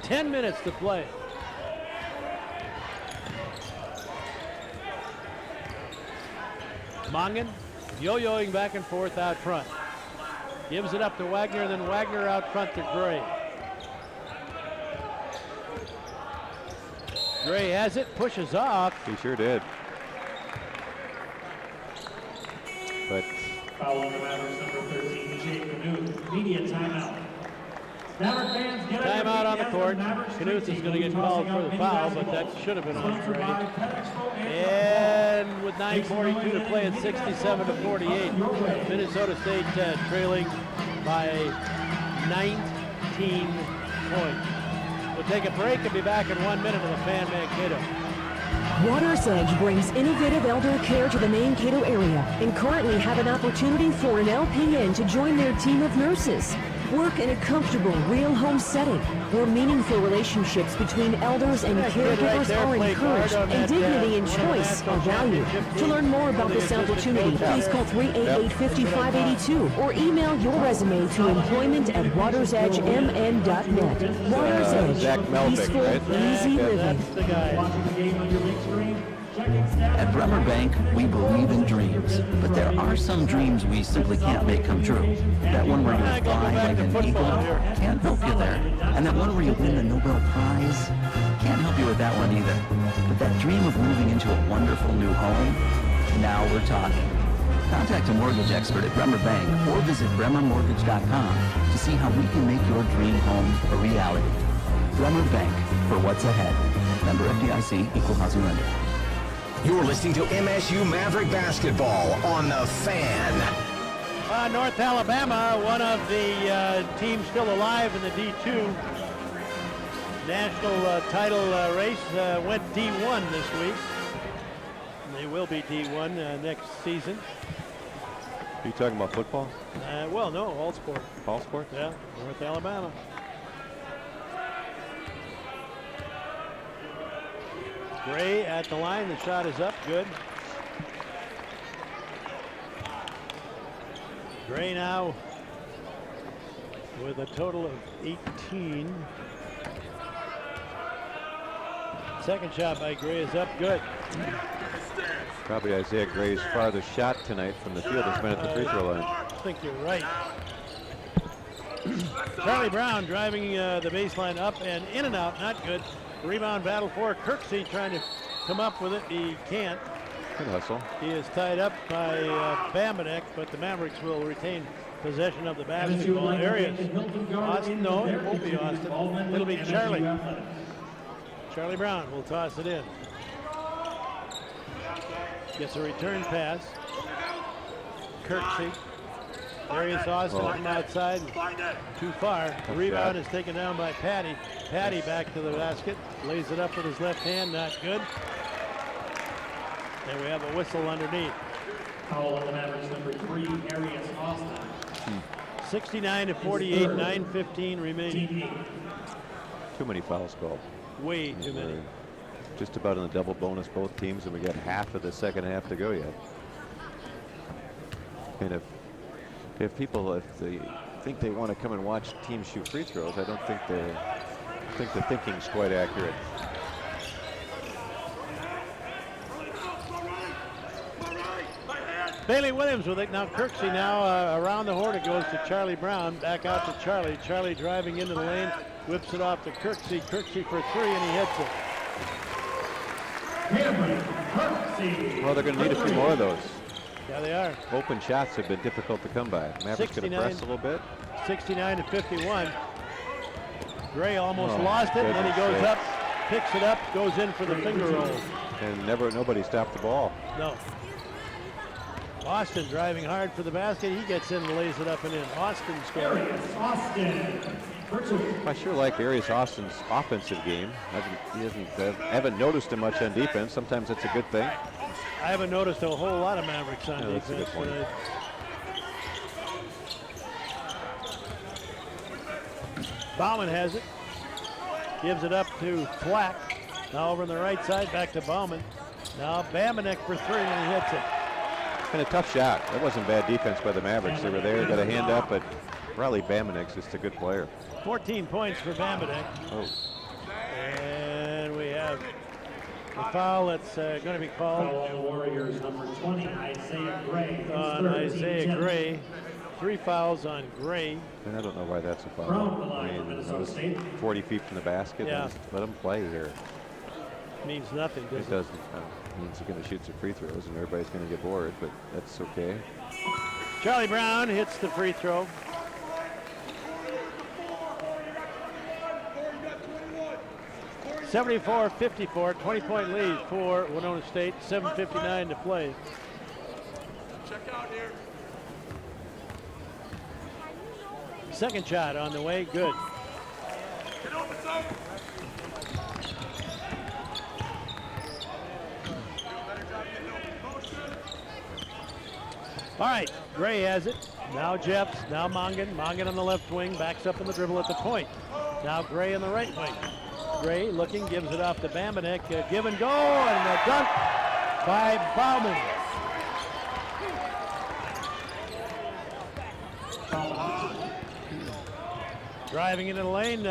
10 minutes to play. Mongan yo-yoing back and forth out front. Gives it up to Wagner, then Wagner out front to Gray. Gray has it, pushes off. He sure did. But foul on the Mavericks, number 13, Jake Knuth. Media timeout. Maverick fans, get timeout on the court. Knuth is going to get called for the foul, but that should have been on Gray. And with 9:42 to play at 67-48, Minnesota State trailing by 19 points. We'll take a break and be back in 1 minute with the fan Mankato. Water's Edge brings innovative elder care to the Mankato area and currently have an opportunity for an LPN to join their team of nurses. Work in a comfortable, real home setting where meaningful relationships between elders and caregivers are encouraged and dignity and choice are valued. To learn more about this opportunity, please call 388-5582 or email your resume to employment@watersedgemn.net. Water's Edge, peaceful, easy living. At Bremer Bank, we believe in dreams, but there are some dreams we simply can't make come true. That one where you fly like an eagle can't help you there. And that one where you win the Nobel Prize can't help you with that one either. But that dream of moving into a wonderful new home, now we're talking. Contact a mortgage expert at Bremer Bank or visit bremermortgage.com to see how we can make your dream home a reality. Bremer Bank, for what's ahead. Member FDIC, Equal Housing Lender. You're listening to MSU Maverick basketball on the Fan. North Alabama, one of the teams still alive in the D2 national title race, went D1 this week. They will be D1 next season. Are you talking about football? Well, no, all sport. All sport? Yeah, North Alabama. Gray at the line, the shot is up, good. Gray now with a total of 18. Second shot by Gray is up, good. Probably Isaiah Gray's farthest shot tonight from the field has been at the free throw line. I think you're right. Charlie Brown driving the baseline up and in and out, not good. Rebound battle for Kirksey, trying to come up with it. He can't. Good hustle. He is tied up by Bamanek, but the Mavericks will retain possession of the basketball area. Austin, no, it won't be Austin. It'll be Charlie. Charlie Brown will toss it in. Gets a return pass. Kirksey. Darius Austin from outside, too far. The rebound is taken down by Patty. Patty back to the basket, lays it up with his left hand, not good. And we have a whistle underneath. Foul on the Mavericks, number 3, Darius Austin. 69-48, 9:15 remaining. Too many fouls called. Way too many. Just about in the double bonus, both teams, and we got half of the second half to go yet. And if they think they want to come and watch teams shoot free throws, I don't think the thinking's quite accurate. Bailey Williams with it. Now Kirksey now around the horn. It goes to Charlie Brown. Back out to Charlie. Charlie driving into the lane. Whips it off to Kirksey. Kirksey for three, and he hits it. Well, they're going to need a few more of those. Yeah, they are. Open shots have been difficult to come by. Mavericks going to press a little bit. 69-51. Gray almost lost it, and then he goes up, picks it up, goes in for the finger roll. And nobody stopped the ball. No. Austin driving hard for the basket. He gets in and lays it up and in. Austin scores. I sure like Arias Austin's offensive game. I haven't noticed him much on defense. Sometimes that's a good thing. I haven't noticed a whole lot of Mavericks on defense. That's a good point. Bauman has it. Gives it up to Flack. Now over on the right side, back to Bauman. Now Bamanek for three, and he hits it. And a tough shot. That wasn't bad defense by the Mavericks. They were there, got a hand up, but Riley Bamanek's just a good player. 14 points for Bamanek. Oh. And we have the foul that's going to be called Foul on the Warriors, number 20, Isaiah Gray. on Isaiah Gray. 3 fouls on Gray. And I don't know why that's a foul. From the line I for mean, Minnesota it was State. 40 feet from the basket. Yeah. Let him play there. Means nothing, does It doesn't. It means he's going to shoot some free throws and everybody's going to get bored, but that's okay. Charlie Brown hits the free throw. (74-54), 20-point lead for Winona State. 7:59 to play. Check out here. Second shot on the way, good. Get over, son. All right, Gray has it. Now Jeffs, now Mongan. Mongan on the left wing, backs up in the dribble at the point. Now Gray on the right wing. Gray looking, gives it off to Bamanek. Give and go, and a dunk by Bauman. Driving into the lane,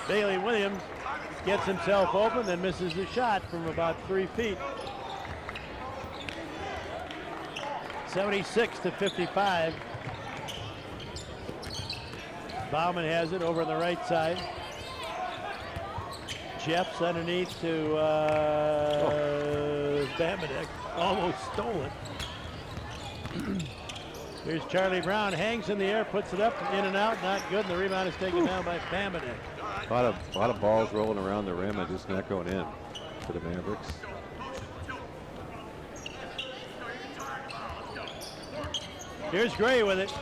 Bailey Williams gets himself open, then misses the shot from about 3 feet. 76-55. Bauman has it over on the right side. Jeffs underneath to Bamanek. Almost stole it. Here's Charlie Brown, hangs in the air, puts it up, in and out, not good, and the rebound is taken down by Bamanek. A lot of balls rolling around the rim and just not going in for the Mavericks. Here's Gray with it.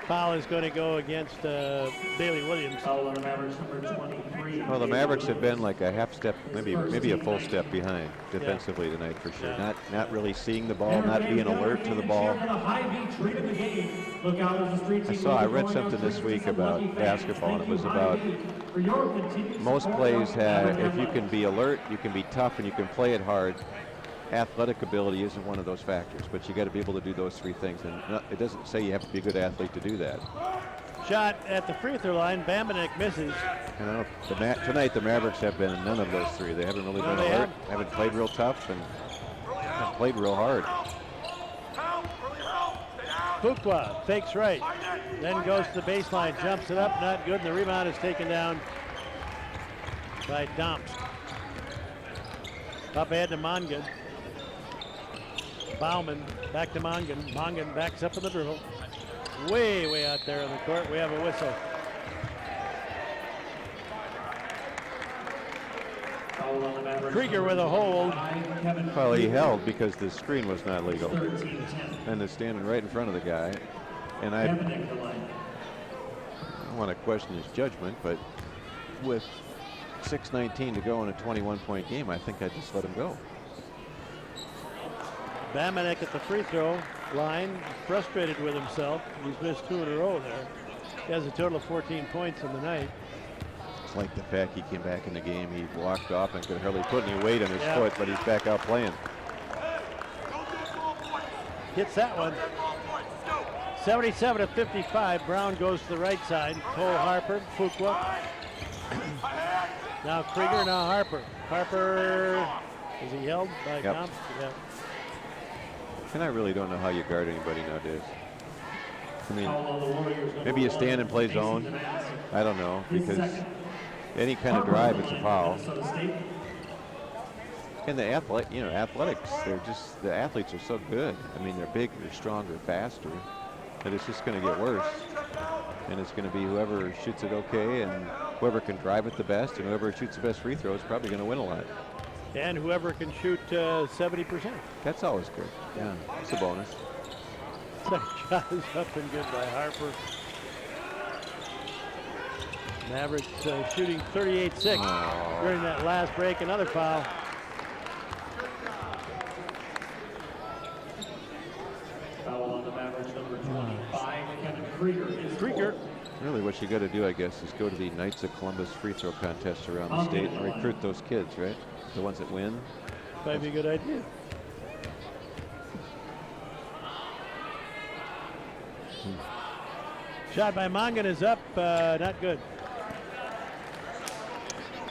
Foul is going to go against Bailey Williams. Foul on the Mavericks, number 23. Well, the Mavericks have been like a half step, maybe a full step behind defensively tonight for sure. Not really seeing the ball, not being alert to the ball. I read something this week about basketball, and it was about most plays have, if you can be alert, you can be tough, and you can play it hard. Athletic ability isn't one of those factors, but you got to be able to do those three things, and it doesn't say you have to be a good athlete to do that. Shot at the free throw line, Bamanek misses. And I don't, tonight the Mavericks have been none of those three. They haven't really been alert, haven't played real tough, and haven't played real hard. Fuqua fakes right, then goes to the baseline, jumps it up, not good, and the rebound is taken down by Domps. Up ahead to Mongan. Bauman back to Mongan. Mongan backs up in the dribble. Way out there on the court. We have a whistle. Krieger with a hold. Well, he held because the screen was not legal. And they're standing right in front of the guy. And I don't want to question his judgment, but with 6:19 to go in a 21-point game, I think I'd just let him go. Bamanek at the free throw line, frustrated with himself. He's missed 2 in a row there. He has a total of 14 points in the night. It's like the fact he came back in the game. He walked off and could hardly put any weight on his foot, but he's back out playing. Hits that one. 77-55. Brown goes to the right side. Cole Harper, Fuqua. Now Krieger, now Harper. Harper, is he held by Comp? Yeah. And I really don't know how you guard anybody nowadays. I mean, maybe you stand and play zone. I don't know, because any kind of drive, it's a foul. And the athletics, the athletes are so good. I mean, they're bigger, stronger, faster, that it's just going to get worse. And it's going to be whoever shoots it okay, and whoever can drive it the best, and whoever shoots the best free throw is probably going to win a lot. And whoever can shoot 70%. That's always good. Yeah, it's a bonus. Second shot is up and good by Harper. Mavericks shooting 38-6 during that last break. Another foul. Foul on the Mavericks, number 25, Kevin Krieger. Krieger. Really, what you got to do, I guess, is go to the Knights of Columbus free throw contests around the state and recruit those kids, right? The ones that win. Might be a good idea. Shot by Mongan is up, not good.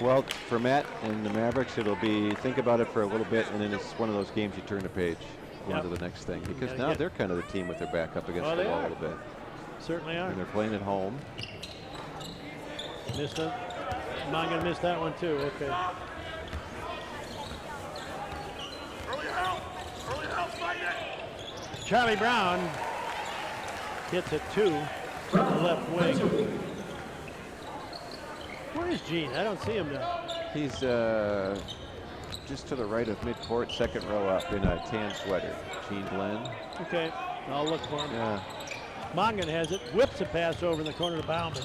Well, for Matt and the Mavericks, it'll be think about it for a little bit, and then it's one of those games you turn the page, go on to the next thing, because now they're kind of the team with their back up against the wall a little bit. Certainly are. And they're playing at home. Missed it. Mongan missed that one too. Okay. Charlie Brown hits a 2 from the left wing. Where is Gene? I don't see him now. He's just to the right of midcourt, second row up in a tan sweater. Gene Glenn. Okay, I'll look for him. Yeah. Mongan has it, whips a pass over in the corner to Bauman.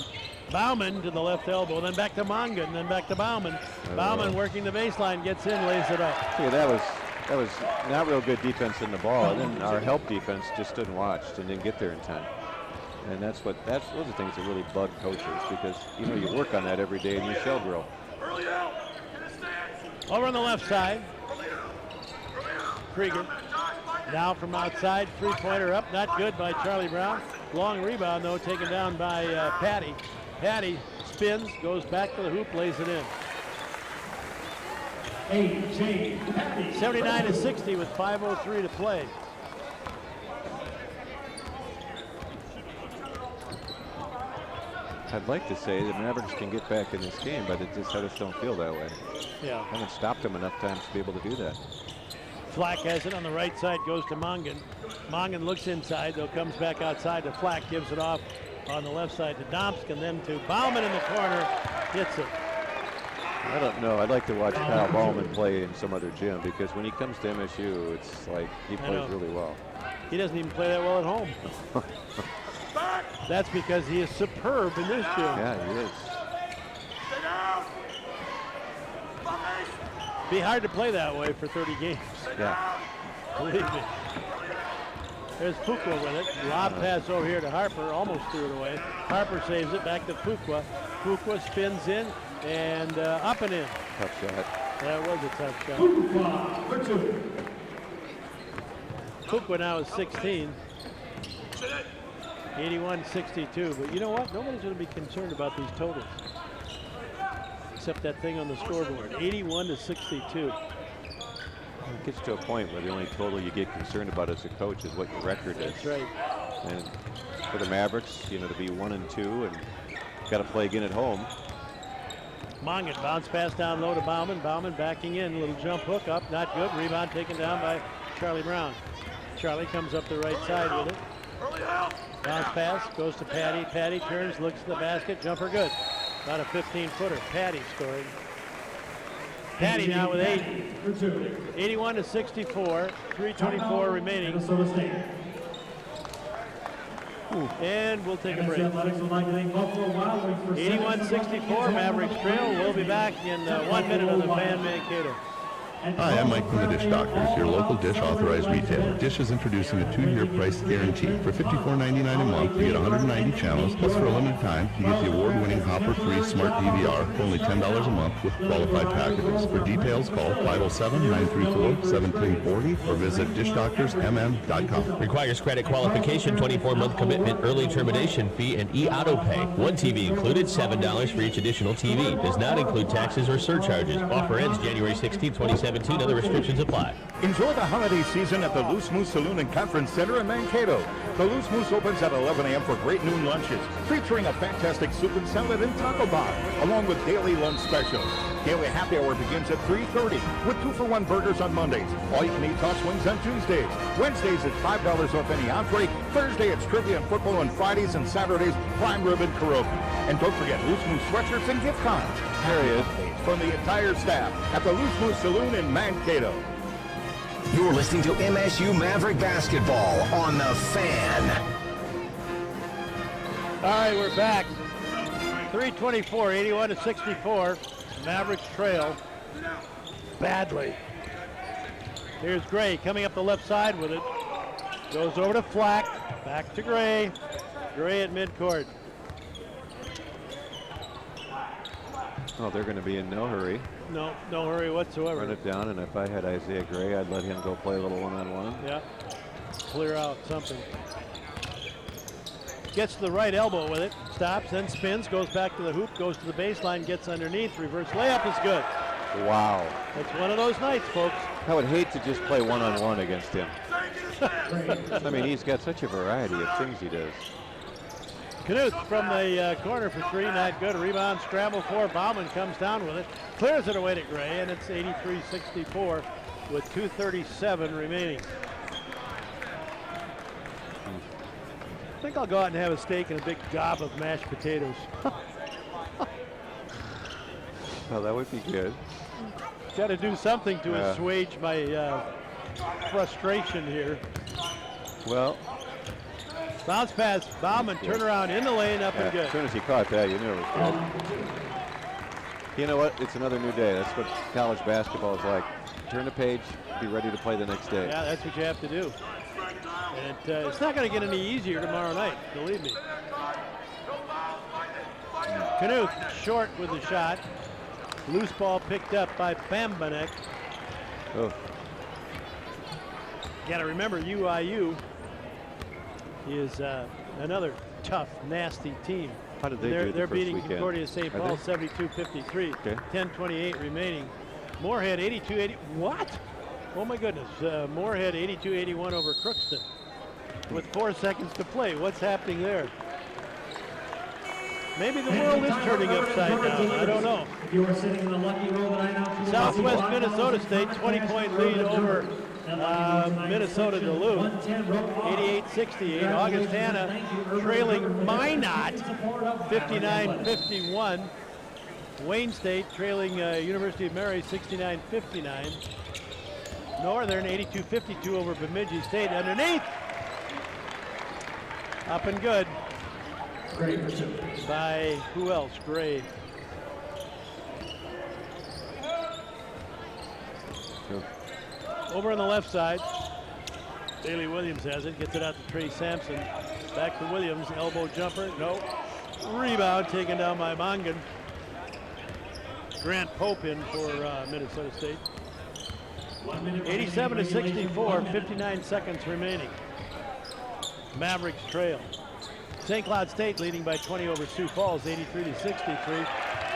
Bauman to the left elbow, then back to Mongan, then back to Bauman. Bauman working the baseline, gets in, lays it up. Yeah, that was not real good defense in the ball, and then our help defense just stood and watched and didn't get there in time. And those are things that really bug coaches, because you work on that every day and you shall grow. Over on the left side, Krieger. Now from outside, three-pointer up, not good by Charlie Brown. Long rebound though, taken down by Patty. Patty spins, goes back to the hoop, lays it in. 79-60 with 5:03 to play. I'd like to say the Mavericks can get back in this game, but I just don't feel that way. Yeah. Haven't stopped them enough times to be able to do that. Flack has it on the right side, goes to Mongan. Mongan looks inside, though comes back outside to Flack, gives it off on the left side to Domsk, and then to Bauman in the corner, hits it. I don't know. I'd like to watch Kyle Ballman play in some other gym, because when he comes to MSU, it's like he plays really well. He doesn't even play that well at home. That's because he is superb in this gym. Yeah, he is. Be hard to play that way for 30 games. Yeah. Believe me. There's Fuqua with it. Lob pass over here to Harper, almost threw it away. Harper saves it back to Fuqua. Fuqua spins in and up and in. Tough shot. That was a tough shot. Fuqua now is 16. 81-62, but you know what? Nobody's going to be concerned about these totals, except that thing on the scoreboard. 81-62. It gets to a point where the only total you get concerned about as a coach is what your record is. That's right. And for the Mavericks, to be 1-2 and got to play again at home. Mongan bounce pass down low to Bauman. Bauman backing in, little jump hook up, not good. Rebound taken down by Charlie Brown. Charlie comes up the right side with it. Bounce pass goes to Patty. Patty turns, looks at the basket, jumper good. About a 15-footer. Patty scoring. Patty now with 8. 81-64. 3:24 remaining. And we'll take a break. 81-64. Mavericks trail. We'll be back in 1 minute on the Fan Mankato. Hi, I'm Mike from the Dish Doctors, your local Dish authorized retailer. Dish is introducing a 2-year price guarantee. For $54.99 a month, you get 190 channels, plus for a limited time, you get the award-winning Hopper 3 Smart DVR for only $10 a month with qualified packages. For details, call 507-934-1740 or visit dishdoctorsmm.com. Requires credit qualification, 24-month commitment, early termination fee, and e-auto pay. One TV included, $7 for each additional TV. Does not include taxes or surcharges. Offer ends January 16, 2017. Other restrictions apply. Enjoy the holiday season at the Loose Moose Saloon and Conference Center in Mankato. The Loose Moose opens at 11 a.m. for great noon lunches, featuring a fantastic soup and salad and taco bar, along with daily lunch specials. Daily happy hour begins at 3:30 with 2-for-1 burgers on Mondays. All you can eat toss wings on Tuesdays. Wednesdays it's $5 off any entree. Thursday it's trivia and football. On Fridays and Saturdays, prime rib and karaoke. And don't forget Loose Moose sweatshirts and gift cards. There he is. From the entire staff at the Loose Moose Saloon in Mankato. You're listening to MSU Maverick Basketball on the Fan. All right, we're back. 3:24, 81-64. Mavericks trail badly. Here's Gray coming up the left side with it. Goes over to Flack. Back to Gray. Gray at midcourt. Oh, they're going to be in no hurry. No hurry whatsoever. Run it down, and if I had Isaiah Gray, I'd let him go play a little one-on-one. Yeah, clear out something. Gets to the right elbow with it, stops, then spins, goes back to the hoop, goes to the baseline, gets underneath, reverse layup is good. Wow. It's one of those nights, folks. I would hate to just play one-on-one against him. I mean, he's got such a variety of things he does. Knuth from the corner for three, not good. Rebound, scramble for. Bauman comes down with it, clears it away to Gray, and it's 83-64 with 2:37 remaining. I think I'll go out and have a steak and a big gob of mashed potatoes. Well, that would be good. Got to do something to assuage my frustration here. Well, bounce pass, Bauman, turn around in the lane, up and good. As soon as he caught that, you knew it was good. You know what? It's another new day. That's what college basketball is like. Turn the page, be ready to play the next day. Yeah, that's what you have to do. And it's not going to get any easier tomorrow night, believe me. Knuth short with the shot. Loose ball picked up by Bambanek. Oh. Got to remember, UIU is another tough, nasty team. How did they do They're the beating first weekend? Concordia St. Paul 72-53. Okay. 10:28 remaining. Moorhead 82-80. What? Oh my goodness. Moorhead 82-81 over Crookston with 4 seconds to play. What's happening there? Maybe the world is turning upside down. I don't know. If you are sitting in the lucky row that I know. Southwest Minnesota State 20-point lead over Minnesota Duluth, 88-68. Augustana trailing Minot, 59-51. Wayne State trailing University of Mary, 69-59. Northern 82-52 over Bemidji State. Underneath, up and good. By who else? Gray. Over on the left side, Bailey Williams has it, gets it out to Trey Sampson. Back to Williams, elbow jumper, no. Rebound taken down by Mongan. Grant Pope in for Minnesota State. 87-64, 59 seconds remaining. Mavericks trail. St. Cloud State leading by 20 over Sioux Falls, 83-63.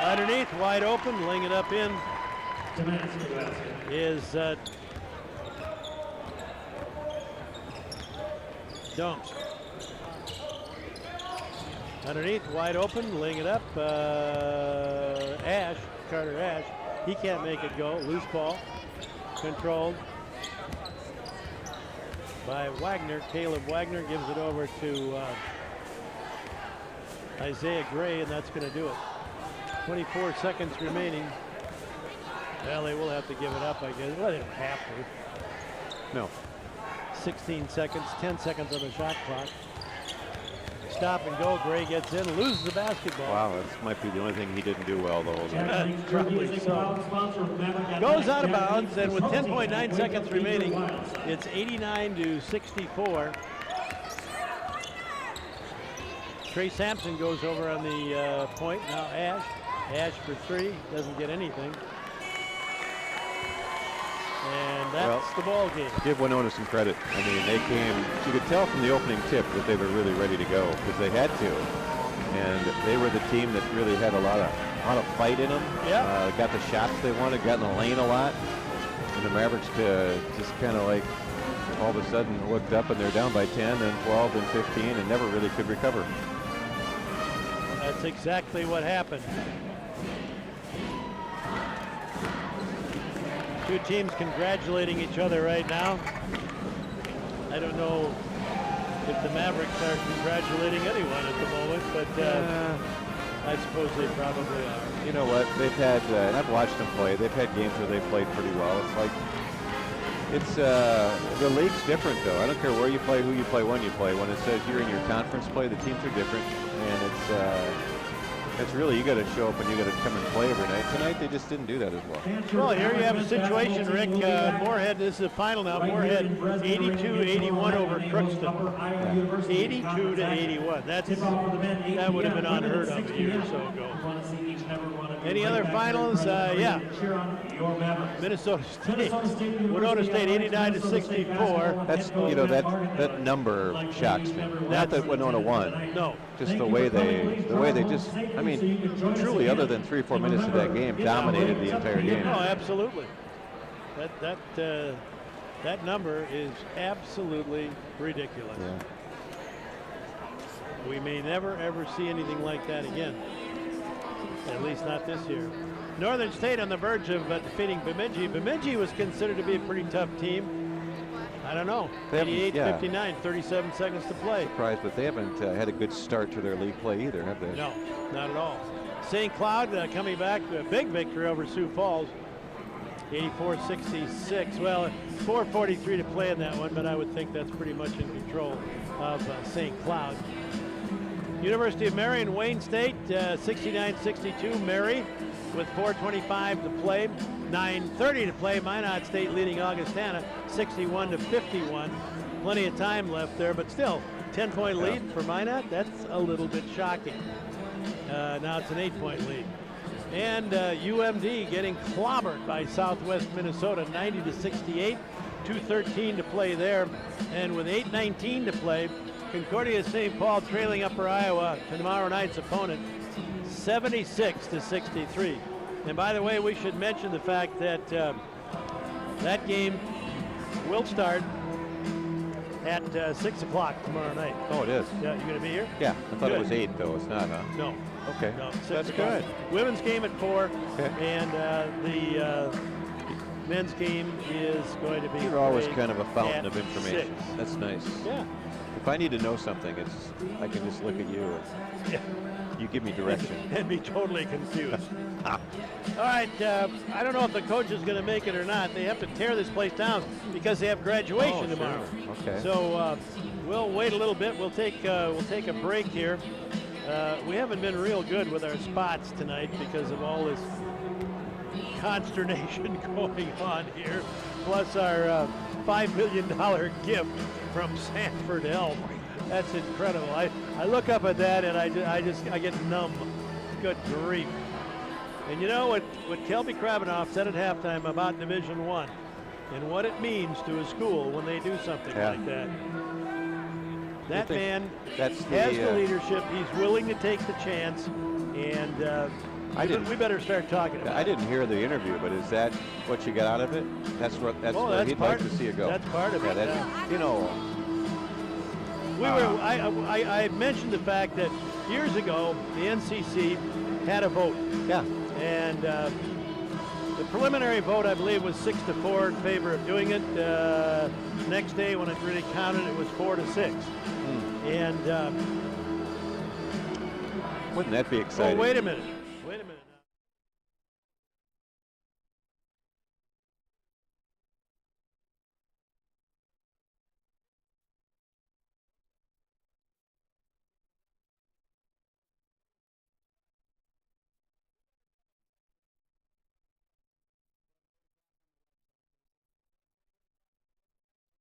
Underneath, wide open, laying it up in is Jones. Underneath, wide open, laying it up, Carter Ash. He can't make it go. Loose ball, controlled by Wagner. Caleb Wagner gives it over to Isaiah Gray, and that's going to do it. 24 seconds remaining. Well, they will have to give it up, I guess. Well, they don't have to. No. 16 seconds, 10 seconds on the shot clock. Stop and go. Gray gets in, loses the basketball. Wow, that might be the only thing he didn't do well the whole night. Probably so. Goes out of bounds, and with 10.9 seconds remaining, it's 89-64. Trey Sampson goes over on the point. Now Ash for three, doesn't get anything. And that's the ball game. Give Winona some credit. I mean, they came, you could tell from the opening tip that they were really ready to go because they had to. And they were the team that really had a lot of fight in them. Yeah. Got the shots they wanted, got in the lane a lot. And the Mavericks just kind of like all of a sudden looked up and they're down by 10, then 12, and 15, and never really could recover. That's exactly what happened. Two teams congratulating each other right now. I don't know if the Mavericks are congratulating anyone at the moment, but I suppose they probably are. You know what? They've had, and I've watched them play, they've had games where they've played pretty well. It's like, the league's different though. I don't care where you play, who you play, when you play. When it says you're in your conference play, the teams are different. And it's really, you got to show up and you got to come and play every night. Tonight they just didn't do that as well. Well, here you have a situation, Rick. Moorhead, this is the final now. Moorhead 82-81 over Crookston. 82-81. That would have been unheard of a year or so ago. Any other finals? Yeah. Minnesota State. Winona State 89-64. That's, you know, that number shocks me. Not that Winona won. No. Just the way they just, I mean, truly, other than 3 or 4 minutes of that game, dominated the entire game. Oh, absolutely. That number is absolutely ridiculous. Yeah. We may never ever see anything like that again. At least not this year. Northern State on the verge of defeating Bemidji. Bemidji was considered to be a pretty tough team. I don't know. 88-59, 37 seconds to play. Surprised, but they haven't had a good start to their league play either, have they? No, not at all. St. Cloud coming back to a big victory over Sioux Falls. 84-66. Well, 4:43 to play in that one, but I would think that's pretty much in control of St. Cloud. University of Mary and Wayne State, 69-62. Mary with 4:25 to play, 9:30 to play. Minot State leading Augustana, 61-51. Plenty of time left there, but still, 10-point lead for Minot. That's a little bit shocking. Now it's an 8-point lead. And UMD getting clobbered by Southwest Minnesota, 90-68. 2:13 to play there. And with 8:19 to play, Concordia St. Paul trailing Upper Iowa, tomorrow night's opponent, 76-63. And by the way, we should mention the fact that that game will start at 6 o'clock tomorrow night. Oh, it is? Yeah, you going to be here? Yeah, I thought it was 8, though. It's not, huh? No. Okay, No, 6 that's o'clock. good. Women's game at 4, Okay. and the men's game is going to be. You're always played kind of a fountain at of information. 6. That's nice. Yeah. If I need to know something, I can just look at you. Yeah. You give me direction. And be totally confused. All right, I don't know if the coach is going to make it or not. They have to tear this place down because they have graduation tomorrow. Okay. So we'll wait a little bit. We'll take a break here. We haven't been real good with our spots tonight because of all this consternation going on here. Plus our $5 million gift from Sanford Health. That's incredible. I look up at that and I get numb. Good grief. And you know what Kelby Kravinoff said at halftime about Division I and what it means to a school when they do something like that. That man has the leadership. He's willing to take the chance, and we better start talking about it. I didn't hear the interview, but is that what you got out of it? That's where he'd like to see it go. That's part of it. You know. I mentioned the fact that years ago the NCC had a vote. Yeah. And the preliminary vote, I believe, was 6-4 in favor of doing it. Next day, when it really counted, it was 4-6. And wouldn't that be exciting? well, wait a minute.